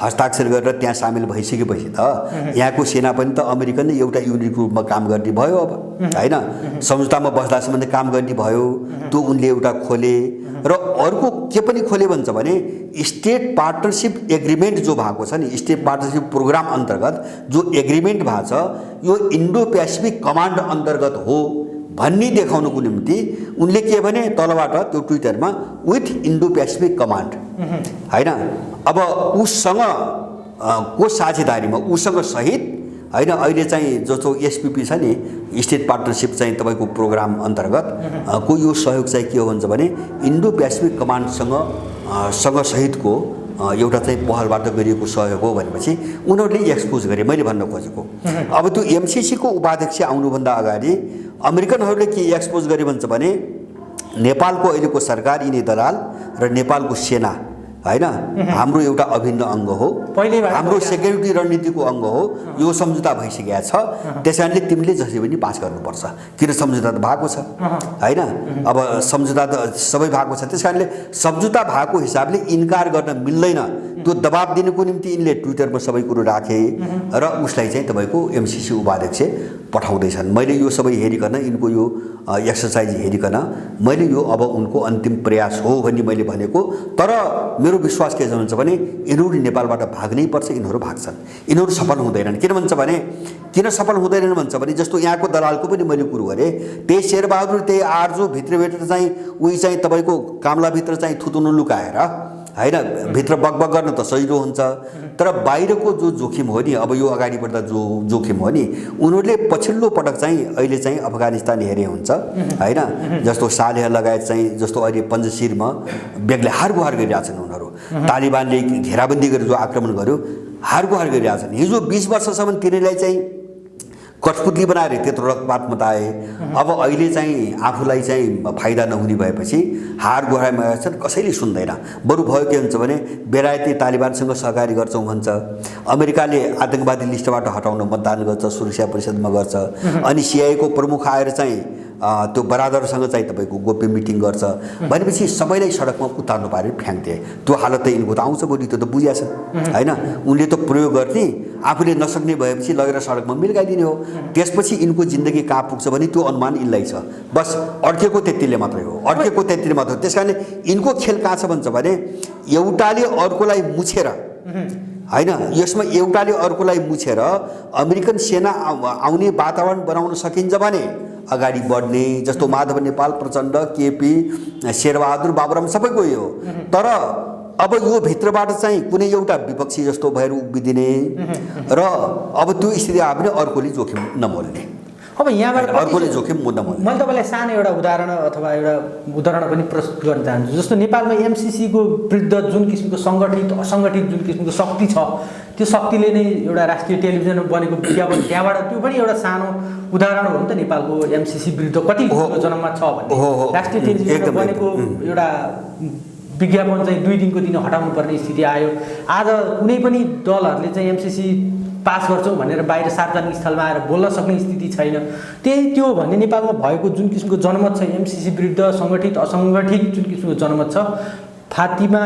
हस्ताक्षर गरेर त्यहाँ सामेल भइसकेपछि त यहाँको सेना पनि त अमेरिकन नै एउटा युनिटको रूपमा काम गर्ने भयो अब होइन। सम्झौतामा बस्दासम्म काम गर्ने भयो, त्यो उनले एउटा खोले। र अर्को के पनि खोले भन्छ भने स्टेट पार्टनरसिप एग्रिमेन्ट जो भएको छ नि, स्टेट पार्टनरसिप प्रोग्राम अन्तर्गत जो एग्रिमेन्ट भएको छ यो इन्डो पेसिफिक कमान्ड अन्तर्गत हो भन्ने देखाउनको निम्ति उनले के भने तलबाट त्यो ट्विटरमा विथ इन्डो पेसिफिक कमान्ड होइन। अब उसँग को साझेदारीमा उसँग सहित होइन, अहिले चाहिँ जस्तो एसपिपी छ नि, स्टेट पार्टनरसिप चाहिँ तपाईँको प्रोग्राम अन्तर्गत को यो सहयोग चाहिँ के हो भन्छ भने इन्डो पेसिफिक कमान्डसँग सहितको एउटा चाहिँ पहलबाट गरिएको सहयोग हो भनेपछि उनीहरूले एक्सपोज गरे। मैले भन्न खोजेको अब त्यो एमसिसीको उपाध्यक्ष आउनुभन्दा अगाडि अमेरिकनहरूले के एक्सपोज गरे भन्छ भने नेपालको अहिलेको सरकार, यिनी दलाल र नेपालको सेना होइन हाम्रो एउटा अभिन्न अङ्ग हो, हाम्रो सेक्युरिटी रणनीतिको अङ्ग हो। यो सम्झौता भइसकेको छ, त्यसैले तिमीले जसरी पनि पास गर्नुपर्छ, किन सम्झौता त भएको छ होइन। अब सम्झौता त सबै भएको छ, त्यस कारणले सम्झौता भएको हिसाबले इन्कार गर्न मिल्दैन। त्यो दबाब दिनुको निम्ति यिनले ट्विटरमा सबै कुरो राखे र उसलाई चाहिँ तपाईँको एमसिसी उपाध्यक्ष पठाउँदैछन्। मैले यो सबै हेरिकन, यिनको यो एक्सर्साइज हेरिकन मैले यो अब उनको अन्तिम प्रयास हो भन्ने मैले भनेको। तर मेरो विश्वास के हुन्छ भने यिनीहरू नेपालबाट भाग्नै पर्छ, यिनीहरू भाग्छन्, यिनीहरू सफल हुँदैनन्। किन भन्छ भने किन सफल हुँदैनन् भन्छ भने जस्तो यहाँको दलालको पनि मैले कुरो गरेँ, त्यही शेरबहादुर त्यही आर्जो भित्रभित्र चाहिँ उही चाहिँ तपाईँको कामलाभित्र चाहिँ थुतुनु लुकाएर होइन, भित्र बगबग गर्न त सजिलो हुन्छ, तर बाहिरको जो जोखिम हो नि, अब यो अगाडि बढ्दा जो जोखिम हो नि, उनीहरूले पछिल्लो पटक चाहिँ अहिले चाहिँ अफगानिस्तान हेरे हुन्छ होइन। जस्तो सालेह लगायत चाहिँ जस्तो अहिले पन्जसिरमा बेग्लै हारगुहार गरिरहेछन् उनीहरू। तालिबानले घेराबन्दी गरेर जो आक्रमण गर्यो हारगुहार गरिरहेछन्। हिजो 20 वर्षसम्म तिनीलाई चाहिँ कठपुतली बनाएर त्यत्रो रक्तपात मताए। अब अहिले चाहिँ आफूलाई चाहिँ फाइदा नहुने भएपछि हार गुहारमा छन्, कसैले सुन्दैन। बरु भयो के हुन्छ भने बेलायती तालिबानसँग सहकारी गर्छौँ भन्छ, अमेरिकाले आतङ्कवादी लिस्टबाट हटाउन मतदान गर्छ, सुरक्षा परिषदमा गर्छ, अनि सिआइएको प्रमुख आएर चाहिँ त्यो बरादरसँग चाहिँ तपाईँको गोप्य मिटिङ गर्छ भनेपछि सबैलाई सडकमा उतार्नु पारेर फ्याँक्थे। त्यो हालत त यिनको त आउँछ भोलि, त्यो त बुझिया छ होइन। उनले त प्रयोग गर्ने, आफूले नसक्ने भएपछि लगेर सडकमा मिल्काइदिने हो। त्यसपछि यिनको जिन्दगी कहाँ पुग्छ भने त्यो अनुमान यिनलाई छ। बस अड्केको त्यतिले मात्रै हो, अड्केको त्यतिले मात्रै हो। त्यस कारणले यिनको खेल कहाँ छ भन्छ भने एउटाले अर्कोलाई मुछेर होइन, यसमा एउटाले अर्कोलाई मुछेर अमेरिकन सेना आउने वातावरण बनाउन सकिन्छ भने अगाडि बढ्ने। जस्तो माधव नेपाल, प्रचण्ड, केपी, शेरबहादुर, बाबुराम सबैको यो। तर अब यो भित्रबाट चाहिँ कुनै एउटा विपक्षी जस्तो भएर उभिदिने र अब त्यो स्थिति आयो भने अर्कोले जोखिम नमोल्ने। अब यहाँबाट अर्कोले जोखिम नमोल्ने। मैले तपाईँलाई सानो एउटा उदाहरण पनि प्रस्तुत गर्न चाहन्छु। जस्तो नेपालमा एमसिसीको विरुद्ध जुन किसिमको सङ्गठित असङ्गठित जुन किसिमको शक्ति छ, त्यो शक्तिले नै एउटा राष्ट्रिय टेलिभिजन बनेको विज्ञापन, त्यहाँबाट त्यो पनि एउटा सानो उदाहरण हो नि त नेपालको एमसिसी विरुद्ध कति जन्ममा छ भन्ने। राष्ट्रिय टेलिभिजन बनेको एउटा विज्ञापन चाहिँ 2 दिनको दिन हटाउनु पर्ने स्थिति आयो। आज कुनै पनि दलहरूले चाहिँ एमसिसी पास गर्छौँ भनेर बाहिर सार्वजनिक स्थलमा आएर बोल्न सक्ने स्थिति छैन। त्यो भन्ने नेपालमा भएको जुन किसिमको जनमत छ एमसिसी विरुद्ध सङ्गठित असङ्गठित जुन किसिमको जनमत छ, फातिमा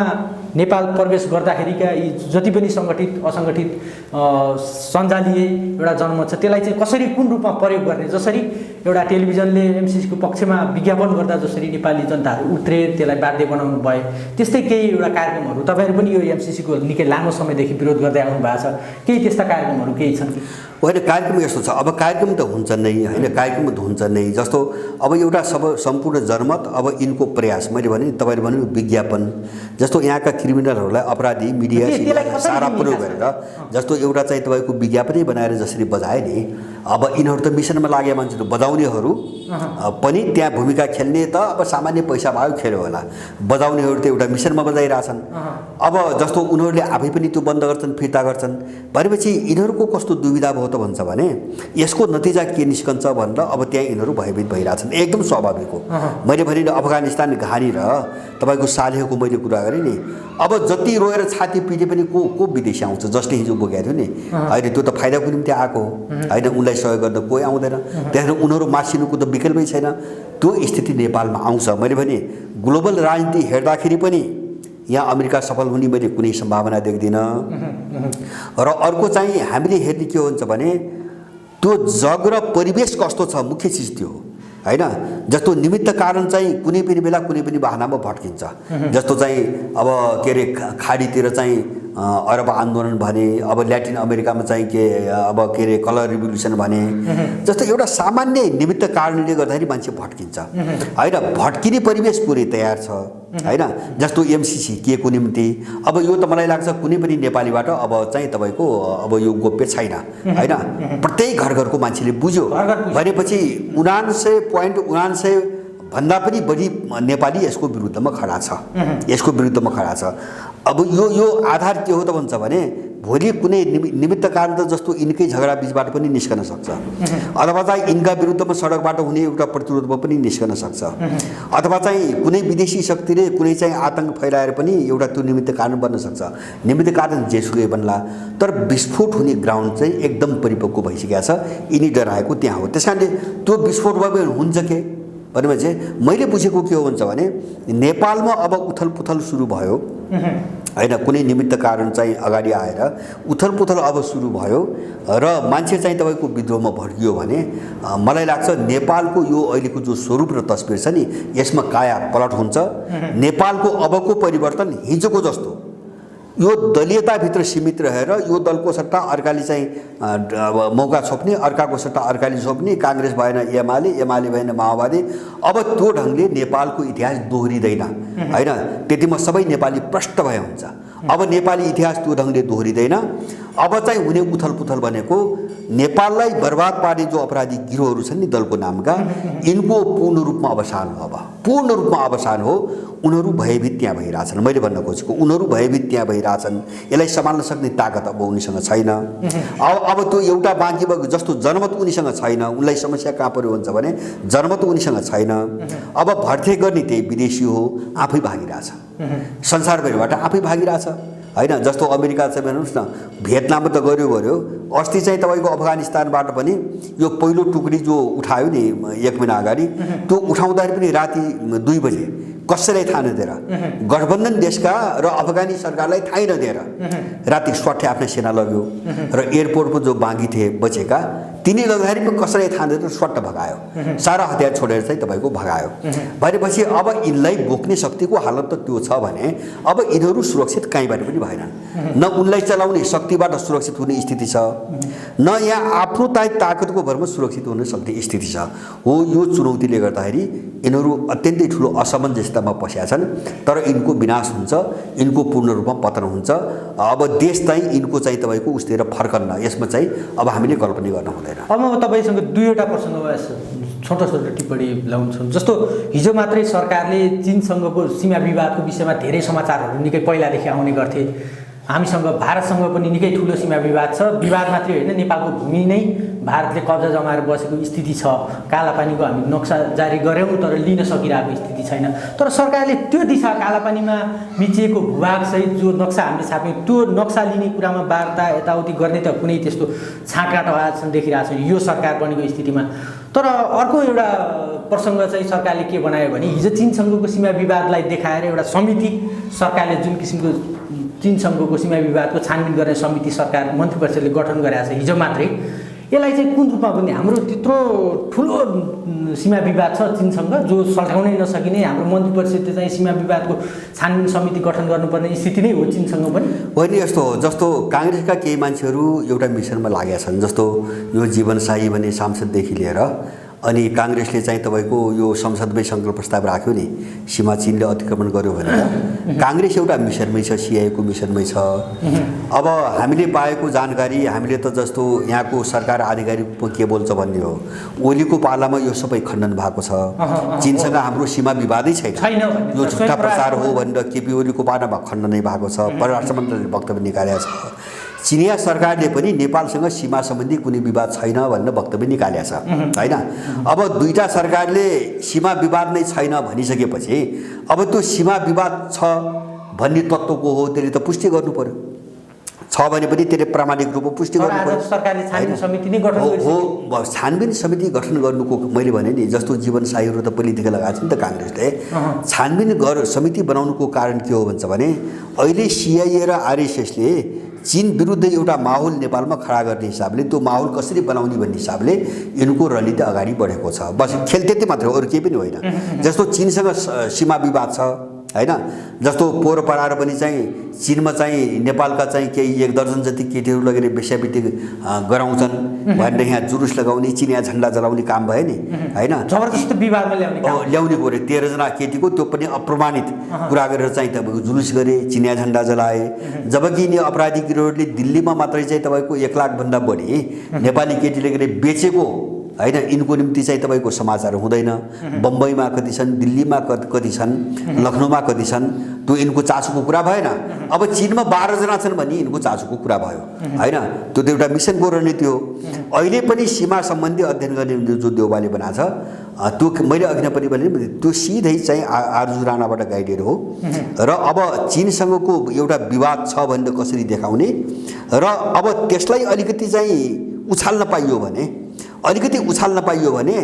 नेपाल प्रवेश गर्दाखेरिका यी जति पनि सङ्गठित असङ्गठित सञ्जालीय एउटा जनमत छ, त्यसलाई चाहिँ कसरी कुन रूपमा प्रयोग गर्ने। जसरी एउटा टेलिभिजनले एमसिसीको पक्षमा विज्ञापन गर्दा जसरी नेपाली जनताहरू उत्रे त्यसलाई बाध्य बनाउनु भयो, त्यस्तै केही एउटा कार्यक्रमहरू तपाईँहरू पनि यो एमसिसीको निकै लामो समयदेखि विरोध गर्दै आउनु भएको छ, केही त्यस्ता कार्यक्रमहरू केही छन् कि? होइन, कार्यक्रम यस्तो छ। अब कार्यक्रम त हुन्छ नै होइन, कार्यक्रम त हुन्छ नै। जस्तो अब एउटा सम्पूर्ण जनमत, अब यिनको प्रयास मैले भने तपाईँले भन्नु विज्ञापन, जस्तो यहाँका क्रिमिनलहरूलाई अपराधी मिडिया सारा प्रयोग गरेर जस्तो एउटा चाहिँ तपाईँको विज्ञापनै बनाएर जसरी बजाए नि, अब यिनीहरू त मिसनमा लागेका मान्छेहरू बजाउनेहरू पनि त्यहाँ भूमिका खेल्ने त अब सामान्य पैसा भयो खेल्यो होला, बजाउनेहरू त एउटा मिसनमा बजाइरहेछन्। अब जस्तो उनीहरूले आफै पनि त्यो बन्द गर्छन्, फिर्ता गर्छन् भनेपछि यिनीहरूको कस्तो दुविधा भयो त भन्छ भने यसको नतिजा के निस्कन्छ भनेर अब त्यहाँ यिनीहरू भयभीत भइरहेछन्। एकदम स्वाभाविक हो। मैले भने अफगानिस्तान घानी र तपाईँको सालेहको मैले कुरा गरेँ नि, अब जति रोएर छाती पिटे पनि को विदेशी आउँछ, जसले हिजो बोकेको थियो नि होइन, त्यो त फाइदाको निम्ति आएको हो होइन, उनलाई सहयोग गर्न कोही आउँदैन। त्यहाँदेखि उनीहरू मासिनुको त विकल्पै छैन। त्यो स्थिति नेपालमा आउँछ। मैले भने ग्लोबल राजनीति हेर्दाखेरि पनि यहाँ अमेरिका सफल हुने मैले कुनै सम्भावना देख्दिनँ। र अर्को चाहिँ हामीले हेर्ने के हुन्छ भने त्यो जग र परिवेश कस्तो छ, मुख्य चिज त्यो हो होइन। जस्तो निमित्त कारण चाहिँ कुनै पनि बेला कुनै पनि बहानामा भट्किन्छ। जस्तो चाहिँ अब के अरे खाडीतिर चाहिँ अरब आन्दोलन भने, अब ल्याटिन अमेरिकामा चाहिँ अब के अरे कलर रिभोल्युसन भने, जस्तो एउटा सामान्य निमित्त कारणले गर्दाखेरि मान्छे भट्किन्छ होइन। भट्किने परिवेश पुरै तयार छ होइन। जस्तो एमसीसी के को निम्ति, अब यो त मलाई लाग्छ कुनै पनि नेपालीबाट अब चाहिँ तपाईँको अब यो गोप्य छैन होइन। प्रत्येक घर घरको मान्छेले बुझ्यो भनेपछि 99.99 भन्दा पनि बढी नेपाली यसको विरुद्धमा खडा छ, यसको विरुद्धमा खडा छ। अब यो आधार के हो त भन्छ भने भोलि कुनै निमित्त कारण त जस्तो यिनकै झगडा बिचबाट पनि निस्कन सक्छ, अथवा चाहिँ यिनका विरुद्धमा सडकबाट हुने एउटा प्रतिरोधमा पनि निस्कन सक्छ, अथवा चाहिँ कुनै विदेशी शक्तिले कुनै चाहिँ आतंक फैलाएर पनि एउटा त्यो निमित्त कारण बन्न सक्छ। निमित्त कारण जेसुकै बन्ला, तर विस्फोट हुने ग्राउन्ड चाहिँ एकदम परिपक्व भइसकेको छ। यिनी डराएको त्यहाँ हो। त्यस कारणले त्यो विस्फोट भयो हुन्छ के भनेपछि मैले बुझेको के हो भन्छ भने नेपालमा अब उथलपुथल सुरु भयो होइन। कुनै निमित्त कारण चाहिँ अगाडि आएर उथलपुथल अब सुरु भयो र मान्छे चाहिँ तपाईँको विद्रोहमा भड्कियो भने मलाई लाग्छ नेपालको यो अहिलेको जो स्वरूप र तस्बिर छ नि, यसमा काया पलट हुन्छ। नेपालको अबको परिवर्तन हिजोको जस्तो यो दलीयताभित्र सीमित रहेर यो दलको सट्टा अर्काले चाहिँ मौका छोप्ने, अर्काको सट्टा अर्काले छोप्ने, काङ्ग्रेस भएन एमाले, एमाले भएन माओवादी, अब त्यो ढङ्गले नेपालको इतिहास दोहोरिँदैन होइन। त्यतिमा सबै नेपाली प्रष्ट भए हुन्छ। अब नेपाली इतिहास त्यो ढङ्गले दोहोरिँदैन। अब चाहिँ हुने उथलपुथल भनेको नेपाललाई बर्बाद पार्ने जो अपराधी गिरोहहरू छन् नि दलको नामका, यिनको पूर्ण रूपमा अवसान हो। अब पूर्ण रूपमा अवसान हो। उनीहरू भयभीत त्यहाँ भइरहेछन्। मैले भन्न खोजेको उनीहरू भयभीत त्यहाँ भइरहेछन्। यसलाई सम्हाल्न सक्ने ताकत अब उनीसँग छैन। अब त्यो एउटा बाँकी भएको जस्तो जनमत उनीसँग छैन। उनलाई समस्या कहाँ पर्यो भन्छ भने जनमत उनीसँग छैन। अब भर्ती गर्ने त्यही विदेशी हो, आफै भागिरहेछ, संसारभरिबाट आफै भागिरहेछ होइन। जस्तो अमेरिका चाहिँ हेर्नुहोस् न, भियतनाममा त गर्यो, अस्ति चाहिँ तपाईँको अफगानिस्तानबाट पनि यो पहिलो टुक्री जो उठायो नि 1 महिना अगाडि, त्यो उठाउँदाखेरि पनि राति 2 बजे कसैलाई थाहा नदिएर, गठबन्धन देशका र अफगानी सरकारलाई थाहै नदिएर राति स्वाट्ठै आफ्नो सेना लग्यो र एयरपोर्टको जो बाँकी थिए बचेका तिनी लग्दाखेरि पनि कसैलाई थाहा नदिएर स्वाट्ट भगायो, सारा हतियार छोडेर चाहिँ तपाईँको भगायो। भनेपछि अब यिनलाई बोक्ने शक्तिको हालत त त्यो छ भने अब यिनीहरू सुरक्षित कहीँबाट पनि भएनन्। न उनलाई चलाउने शक्तिबाट सुरक्षित हुने स्थिति छ, न यहाँ आफ्नो ताकतको भरमा सुरक्षित हुन सक्ने स्थिति छ। हो, यो चुनौतीले गर्दाखेरि यिनीहरू अत्यन्तै ठुलो असमञ्जसतामा पसेका छन्। तर यिनको विनाश हुन्छ, यिनको पूर्ण रूपमा पतन हुन्छ। अब देश चाहिँ यिनको चाहिँ तपाईँको उस्तेर फर्कन्न, यसमा चाहिँ अब हामीले कल्पना गर्न हुँदैन। अब म तपाईँसँग 2वटा प्रसङ्गमा छोटो छोटो टिप्पणी ल्याउँछु। जस्तो हिजो मात्रै सरकारले चीनसँगको सीमा विवादको विषयमा धेरै समाचारहरू निकै पहिलादेखि आउने गर्थे। हामीसँग भारतसँग पनि निकै ठुलो सीमा विवाद छ। विवाद मात्रै होइन, नेपालको भूमि नै भारतले कब्जा जमाएर बसेको स्थिति छ। कालापानीको हामी नक्सा जारी गऱ्यौँ तर लिन सकिरहेको स्थिति छैन। तर सरकारले त्यो दिशा कालापानीमा मिचिएको भूभागसहित जो नक्सा हामीले छाप्यौँ त्यो नक्सा लिने कुरामा वार्ता यताउति गर्ने त कुनै त्यस्तो छाँटकाट आसन देखिरहेको छ यो सरकार बनेको स्थितिमा। तर अर्को एउटा प्रसङ्ग चाहिँ सरकारले के बनायो भने हिजो चीनसँगको सीमा विवादलाई देखाएर एउटा समिति सरकारले जुन किसिमको चीनसँगको सीमा विवादको छानबिन गर्ने समिति सरकार मन्त्री परिषदले गठन गरेको छ हिजो मात्रै, यसलाई चाहिँ कुन रूपमा पनि हाम्रो त्यत्रो ठुलो सीमा विवाद छ चीनसँग जो सल्टाउनै नसकिने, हाम्रो मन्त्री परिषदले चाहिँ सीमा विवादको छानबिन समिति गठन गर्नुपर्ने स्थिति नै हो चीनसँग पनि होइन। यस्तो हो, जस्तो काङ्ग्रेसका केही मान्छेहरू एउटा मिसनमा लागेका छन्। जस्तो यो जीवन शाही भन्ने सांसददेखि लिएर अनि काङ्ग्रेसले चाहिँ तपाईँको यो संसदमै सङ्कल्प प्रस्ताव राख्यो नि सीमा चीनले अतिक्रमण गर्यो भनेर। काङ्ग्रेस एउटा मिसनमै छ, सिआइएको मिसनमै छ। अब हामीले पाएको जानकारी, हामीले त जस्तो यहाँको सरकार आधिकारिक के बोल्छ भन्ने हो, ओलीको पालामा यो सबै खण्डन भएको छ। चीनसँग हाम्रो सीमा विवादै छैन, यो झुट्टा प्रचार हो भनेर केपी ओलीको पालामा खण्डनै भएको छ। परराष्ट्र मन्त्रीले वक्तव्य निकालेको छ। चिनिया सरकारले पनि नेपालसँग सीमा सम्बन्धी कुनै विवाद छैन भनेर वक्तव्य निकालेको छ, होइन। अब दुईटा सरकारले सीमा विवाद नै छैन भनिसकेपछि अब त्यो सीमा विवाद छ भन्ने तत्त्वको हो, त्यसले त पुष्टि गर्नु पर्यो। छ भने पनि त्यसले प्रामाणिक रूपमा पुष्टि गर्नु पर्यो। सरकारले छानबिन समिति नै गठन हो, छानबिन समिति गठन गर्नुको मैले भने नि जस्तो जीवन साईहरू त पहिलेदेखि लगाएको छ नि त काङ्ग्रेसले। छानबिन समिति बनाउनुको कारण के हो भन्छ भने अहिले सिआइए र आरएसएसले चीन विरुद्ध एउटा माहौल नेपालमा खडा गर्ने हिसाबले त्यो माहौल कसरी बनाउने भन्ने हिसाबले यिनको रणनीति अगाडि बढेको छ। बस खेल त्यति मात्रै हो, अरू केही पनि होइन। जस्तो चीनसँग सीमा विवाद छ, होइन। जस्तो पोहोर पराएर पनि चाहिँ चीनमा चाहिँ नेपालका चाहिँ केही 1 दर्जन जति केटीहरू लगेर बेस्याबिटी गराउँछन् भनेर यहाँ जुलुस लगाउने, चिनिया झन्डा जलाउने काम भयो नि, होइन। जबरजस्त विवादमा ल्याउने गरे 13 जना केटीको, त्यो पनि अप्रमाणित कुरा गरेर चाहिँ तपाईँको जुलुस गरे, चिनिया झन्डा जलाए। जबकि यिनी अपराधी गिरोहहरूले दिल्लीमा मात्रै चाहिँ तपाईँको 1 लाखभन्दा बढी नेपाली केटी लगेर बेचेको, होइन। यिनको निम्ति चाहिँ तपाईँको समाचार हुँदैन। बम्बईमा कति छन्, दिल्लीमा कति छन्, लखनऊमा कति छन्, त्यो यिनको चासोको कुरा भएन। अब चीनमा 12 जना छन् भने यिनको चासोको कुरा भयो, होइन। त्यो त एउटा मिसनको रणनीति हो। अहिले पनि सीमा सम्बन्धी अध्ययन गर्ने जो देउवाले बनाएको छ त्यो मैले अघि नै पनि भने त्यो सिधै चाहिँ आरजु राणाबाट गाइडेड हो। र अब चीनसँगको एउटा विवाद छ भनेर कसरी देखाउने र अब त्यसलाई अलिकति चाहिँ उछाल्न पाइयो भने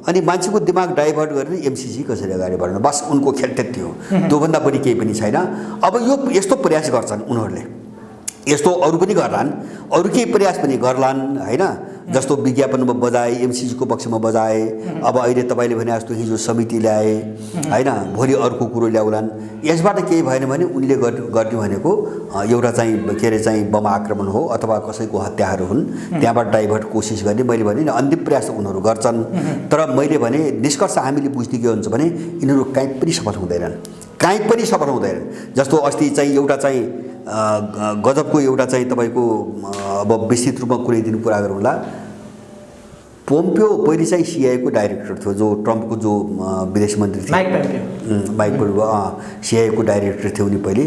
अनि मान्छेको दिमाग डाइभर्ट गरेर एमसिसी कसरी अगाडि बढ्न, बस उनको खेल त्यति हो। त्योभन्दा बढी केही पनि छैन। अब यो यस्तो प्रयास गर्छन् उनीहरूले, यस्तो अरू पनि गर्लान्, अरू केही प्रयास पनि गर्लान्, होइन। जस्तो विज्ञापनमा बजाए, एमसिसीको पक्षमा बजाए। अब अहिले तपाईँले भने जस्तो हिजो समिति ल्याए, होइन। भोलि अर्को कुरो ल्याउलान्। यसबाट केही भएन भने उनले गर्ने भनेको एउटा चाहिँ के अरे चाहिँ बम आक्रमण हो अथवा कसैको हत्याहरू हुन्, त्यहाँबाट डाइभर्ट कोसिस गर्ने। मैले भने नि अन्तिम प्रयास त उनीहरू गर्छन्, तर मैले भने निष्कर्ष हामीले बुझ्ने के हुन्छ भने यिनीहरू कहीँ पनि सफल हुँदैनन्। जस्तो अस्ति चाहिँ एउटा चाहिँ गजबको एउटा चाहिँ तपाईँको अब विस्तृत रूपमा कुनै दिन कुरा गरौँला। पोम्पियो पहिले चाहिँ सिआइएको डाइरेक्टर थियो, जो ट्रम्पको जो विदेश मन्त्री थियो, माइक पोम्पियो सिआइएको डाइरेक्टर थियो उनी पहिले।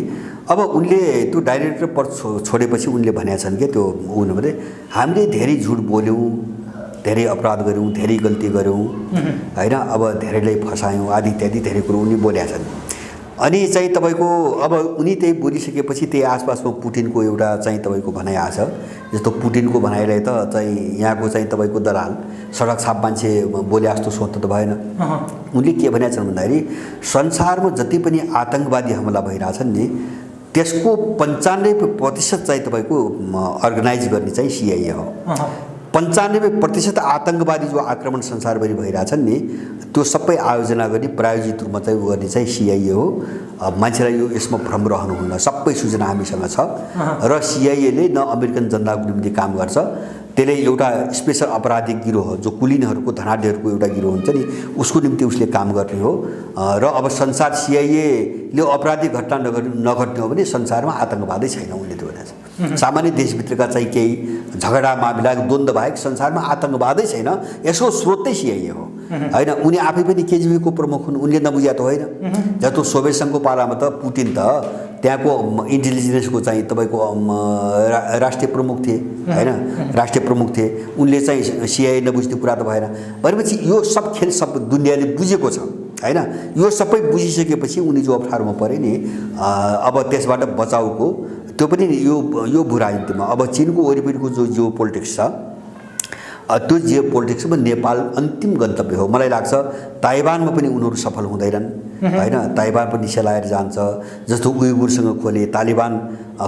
अब उनले त्यो डाइरेक्टर पद छोडेपछि उनले भनेका छन् कि त्यो उनी भने हामीले धेरै झुट बोल्यौँ, धेरै अपराध गऱ्यौँ, धेरै गल्ती गऱ्यौँ, होइन। अब धेरैलाई फसायौँ आदि इत्यादि धेरै कुरो उनी बोलेका छन्। अनि चाहिँ तपाईँको अब उनी त्यही बोलिसकेपछि त्यही आसपासमा पुटिनको एउटा चाहिँ तपाईँको भनाइ आछ। जस्तो पुटिनको भनाइलाई त चाहिँ यहाँको चाहिँ तपाईँको दलाल सडक छाप मान्छे बोले जस्तो सोध्नु त भएन। उनले के भनेका छन् भन्दाखेरि संसारमा जति पनि आतङ्कवादी हमला भइरहेछन् नि त्यसको 95% चाहिँ तपाईँको अर्गनाइज गर्ने चाहिँ सिआइए हो। 95% आतङ्कवादी जो आक्रमण संसारभरि भइरहेछन् नि त्यो सबै आयोजना गर्ने प्रायोजित रूपमा चाहिँ गर्ने चाहिँ सिआइए हो। मान्छेलाई यो यसमा भ्रम रहनुहुन्न, सबै सूचना हामीसँग छ र सिआइएले न अमेरिकन जनताको निम्ति काम गर्छ, त्यसले एउटा स्पेसल अपराधिक गिरोह जो कुलिनहरूको धनाढ्यहरूको एउटा गिरोह हुन्छ नि उसको निम्ति उसले काम गर्ने हो। र अब संसार सिआइएले अपराधिक घटना नघट्ने हो भने संसारमा आतङ्कवादै छैन उनले त्यो भनेको छ। सामान्य देशभित्रका चाहिँ केही झगडा मामिला द्वन्द्व बाहेक संसारमा आतङ्कवादै छैन, यसको स्रोत चाहिँ सिआइए हो, होइन। उनी आफै पनि केजिबीको प्रमुख हुन्, उनले नबुझ्या त होइन। जस्तो सोभियत सङ्घको पालामा त पुटिन त त्यहाँको इन्टेलिजेन्सको चाहिँ तपाईँको राष्ट्रिय प्रमुख थिए, होइन। राष्ट्रिय प्रमुख थिए, उनले चाहिँ सिआइए नबुझ्ने कुरा त भएन। भनेपछि यो सब खेल सब दुनियाँले बुझेको छ, होइन। यो सबै बुझिसकेपछि उनी जो अप्ठ्यारोमा परे नि अब त्यसबाट बचाउको त्यो पनि यो भू राजनीतिमा अब चिनको वरिपरिको जो जियो पोलिटिक्स छ त्यो जियो पोलिटिक्समा नेपाल अन्तिम गन्तव्य हो। मलाई लाग्छ ताइवानमा पनि उनीहरू सफल हुँदैनन्, होइन। ताइवान पनि सेलाएर जान्छ। जस्तो उइगुरसँग खोले, तालिबान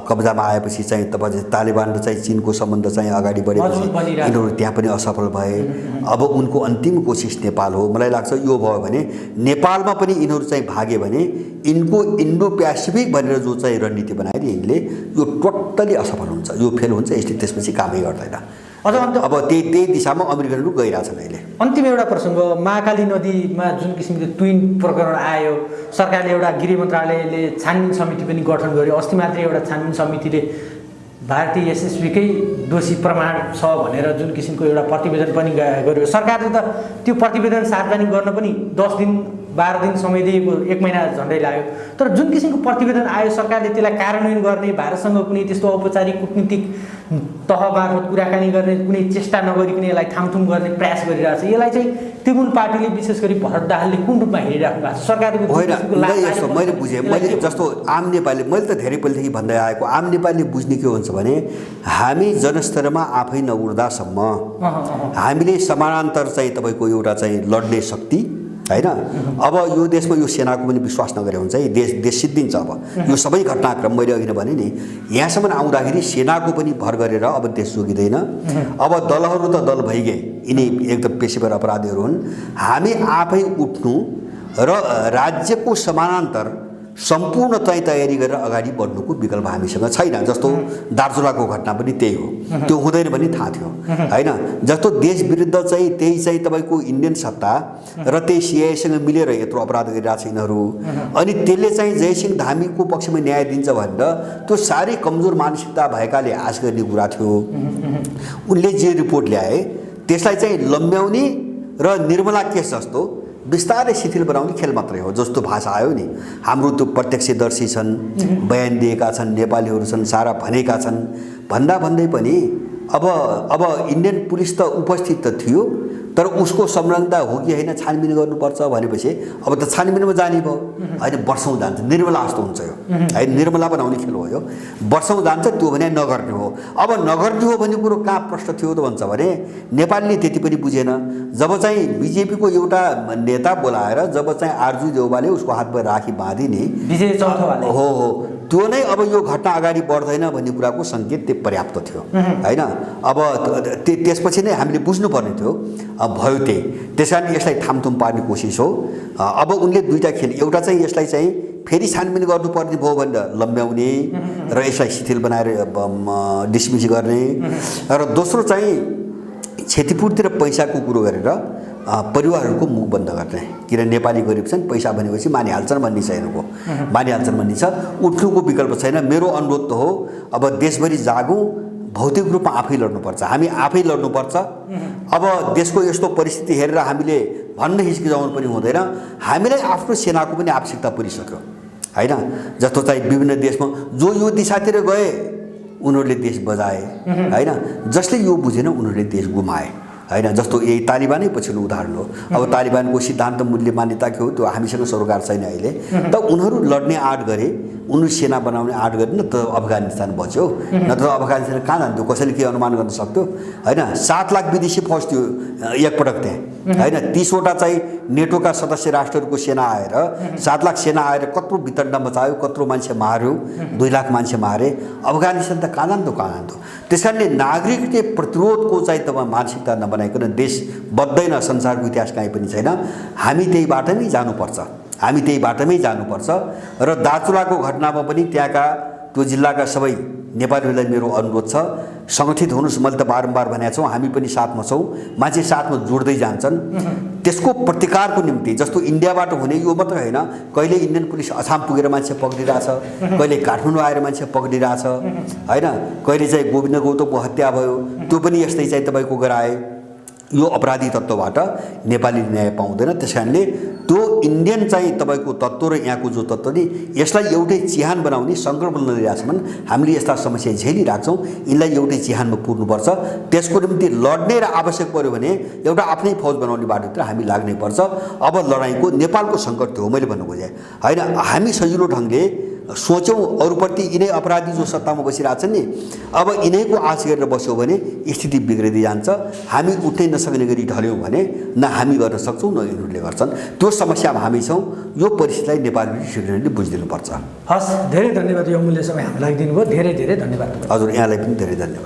कब्जामा आएपछि चाहिँ तपाईँ तालिबान र चाहिँ चिनको सम्बन्ध चाहिँ अगाडि बढेपछि यिनीहरू त्यहाँ पनि असफल भए। अब उनको अन्तिम कोसिस नेपाल हो। मलाई लाग्छ यो भयो भने नेपालमा पनि यिनीहरू चाहिँ भागे भने यिनको इन्डो पेसिफिक भनेर जो चाहिँ रणनीति बनाएर यिनले यो टोटल्ली असफल हुन्छ, यो फेल हुन्छ, यसले त्यसपछि कामै गर्दैन। अब त्यही दिशामा अमेरिकनहरू गइरहेछन् अहिले। अन्तिम एउटा प्रसङ्ग, महाकाली नदीमा जुन किसिमको ट्विन प्रकरण आयो, सरकारले एउटा गृह मन्त्रालयले छानबिन समिति पनि गठन गर्यो। अस्ति मात्रै एउटा छानबिन समितिले भारतीय एसएसबीकै दोषी प्रमाण छ भनेर जुन किसिमको एउटा प्रतिवेदन पनि गर्यो। सरकारले त त्यो प्रतिवेदन सार्वजनिक गर्न पनि 10 दिन 12 दिन समय दिएको, 1 महिना झन्डै लाग्यो। तर जुन किसिमको प्रतिवेदन आयो, सरकारले त्यसलाई कार्यान्वयन गर्ने, भारतसँग कुनै त्यस्तो औपचारिक कूटनीतिक तह मार्फत कुराकानी गर्ने कुनै चेष्टा नगरिकन यसलाई थामथुम गर्ने प्रयास गरिरहेको छ। यसलाई चाहिँ त्रिमूल पार्टीले विशेष गरी भरत दाहालले कुन रूपमा हेरिराख्नु भएको छ? सरकारको होइन, मैले बुझेँ, मैले जस्तो आम नेपाली, मैले त धेरै पहिलेदेखि भन्दै आएको, आम नेपालीले बुझ्ने के हुन्छ भने हामी जनस्तरमा आफै नउड्दासम्म हामीले समानान्तर चाहिँ तपाईँको एउटा चाहिँ लड्ने शक्ति होइन। अब यो देशमा यो सेनाको पनि विश्वास नगरे हुन्छ है, देश सिद्धिन्छ। अब यो सबै घटनाक्रम मैले अघि नै भने नि, यहाँसम्म आउँदाखेरि सेनाको पनि भर गरेर अब देश जोगिँदैन। अब दलहरू त दल भइगए, यिनी एकदम पेशेवर अपराधीहरू हुन्। हामी आफै उठ्नु र राज्यको समानान्तर सम्पूर्ण चाहिँ तयारी गरेर अगाडि बढ्नुको विकल्प हामीसँग छैन। जस्तो दार्चुलाको घटना पनि त्यही हो, त्यो हुँदैन पनि थाहा थियो होइन। जस्तो देश विरुद्ध चाहिँ त्यही चाहिँ तपाईँको इन्डियन सत्ता र त्यही सिआइएसँग मिलेर यत्रो अपराध गरिरहेको छ यिनीहरू, अनि त्यसले चाहिँ जयसिंह धामीको पक्षमा न्याय दिन्छ भनेर त्यो साह्रै कमजोर मानसिकता भएकाले आश गर्ने कुरा थियो। उनले जे रिपोर्ट ल्याए त्यसलाई चाहिँ लम्ब्याउने र निर्मला केस जस्तो बिस्तारै शिथिल बनाउने खेल मात्रै हो जस्तो भाषा आयो नि। हाम्रो त्यो प्रत्यक्षदर्शी छन्, बयान दिएका छन्, नेपालीहरू छन्, सारा भनेका छन्, भन्दै पनि अब इन्डियन पुलिस त उपस्थित त थियो, तर उसको संलग्नता हो कि होइन छानबिन गर्नुपर्छ भनेपछि अब त छानबिनमा जाने भयो होइन। वर्षौँ जान्छ, निर्मला जस्तो हुन्छ यो है, निर्मला बनाउने खेल हो यो, वर्षौँ जान्छ। त्यो भने नगर्ने हो। अब नगर्ने हो भन्ने कुरो कहाँ प्रश्न थियो त भन्छ भने नेपालीले त्यति पनि बुझेन। जब चाहिँ बिजेपीको एउटा नेता बोलाएर जब चाहिँ आरजु देउवाले उसको हातमा राखी बाँधिने विजय चौथवाले हो त्यो नै अब यो घटना अगाडि बढ्दैन भन्ने कुराको सङ्केत त्यो पर्याप्त थियो होइन। अब त्यसपछि नै हामीले बुझ्नुपर्ने थियो, भयो त्यही। त्यस कारण यसलाई थामथुम पार्ने कोसिस हो। अब उनले दुईवटा खेल, एउटा चाहिँ यसलाई चाहिँ फेरि छानबिन गर्नुपर्ने भयो भनेर लम्ब्याउने र यसलाई शिथिल बनाएर डिसमिस गर्ने, र दोस्रो चाहिँ क्षतिपूर्ति र पैसाको कुरो गरेर परिवारहरूको मुख बन्द गर्ने। किन नेपाली गरिब छन्, पैसा भनेपछि मानिहाल्छन् भन्ने छ, यिनीहरूको मानिहाल्छन् भन्ने छ, उठ्नुको विकल्प छैन। मेरो अनुरोध त हो अब देशभरि जागौँ, भौतिक रूपमा आफै लड्नुपर्छ, हामी आफै लड्नुपर्छ। अब देशको यस्तो परिस्थिति हेरेर हामीले भन्न हिचकिचाउनु पनि हुँदैन। हामीलाई आफ्नो सेनाको पनि आवश्यकता परिसक्यो होइन। जस्तो चाहिँ विभिन्न देशमा जो यो दिशातिर गए उनीहरूले देश बजाए होइन, जसले यो बुझेन उनीहरूले देश गुमाए होइन। जस्तो यही तालिबानै पछिल्लो उदाहरण हो। अब तालिबानको सिद्धान्त मूल्य मान्यता के हो, त्यो हामीसँग सरोकार छैन अहिले। त उनीहरू लड्ने आँट गरे, उनीहरू सेना बनाउने आँट गरे, न त अफगानिस्तान बच्यो, नत्र अफगानिस्तान कहाँ जान्थ्यो, कसैले के अनुमान गर्न सक्थ्यो होइन। 7 लाख विदेशी फौज थियो एकपटक त्यहाँ होइन। 30वटा चाहिँ नेटोका सदस्य राष्ट्रहरूको सेना आएर 7 लाख सेना आएर कत्रो वितण्ड मचायो, कत्रो मान्छे मार्यो, 2 लाख मान्छे मारे। अफगानिस्तान त कहाँ जान्थ्यो। त्यस कारणले नागरिकले प्रतिरोधको चाहिँ तपाईँ मानसिकता नबनाइकन देश बढ्दैन, संसारको इतिहास कहीँ पनि छैन। हामी त्यही बाटोमै जानुपर्छ, हामी त्यही बाटोमै जानुपर्छ। र दार्चुलाको घटनामा पनि त्यहाँका त्यो जिल्लाका सबै नेपालीहरूलाई मेरो अनुरोध छ, सङ्गठित हुनुहोस्। मैले त बारम्बार भनेको छौँ, हामी पनि साथमा छौँ, मान्छे साथमा जोड्दै जान्छन्। त्यसको प्रतिकारको निम्ति जस्तो इन्डियाबाट हुने यो मात्रै होइन, कहिले इन्डियन पुलिस अछाम पुगेर मान्छे पक्रिरहेछ, कहिले काठमाडौँ आएर मान्छे पक्रिरहेछ होइन, कहिले चाहिँ गोविन्द गौतमको हत्या भयो, त्यो पनि यस्तै चाहिँ तपाईँको गराए। यो अपराधी तत्त्वबाट नेपाली न्याय पाउँदैन। त्यस कारणले त्यो इन्डियन चाहिँ तपाईँको तत्त्व र यहाँको जो तत्त्व नि यसलाई एउटै चिहान बनाउने सङ्कल्प नलिरहेछन्। हामीले यस्ता समस्या झेलिरहेछौँ, यिनलाई एउटै चिहानमा पुर्नुपर्छ। त्यसको निम्ति लड्ने र आवश्यक पऱ्यो भने एउटा आफ्नै फौज बनाउने बाटोतिर हामी लाग्नै पर्छ। अब लडाइँको नेपालको सङ्कट थियो मैले भन्नु खोजेँ होइन। हामी सजिलो ढङ्गले सोचौँ अरूप्रति, यिनै अपराधी जो सत्तामा बसिरहेछन् नि, अब यिनैको आश गरेर बस्यौँ भने स्थिति बिग्रिँदै जान्छ। हामी उठ्नै नसक्ने गरी ढल्यौँ भने न हामी गर्न सक्छौँ न यिनीहरूले गर्छन्। त्यो समस्यामा हामी छौँ। यो परिस्थितिलाई नेपाली सिटिजनले बुझिदिनुपर्छ। हस्, धेरै धन्यवाद। यो अमूल्य समय हामीलाई दिनुभयो, धेरै धेरै धन्यवाद। हजुर, यहाँलाई पनि धेरै धन्यवाद।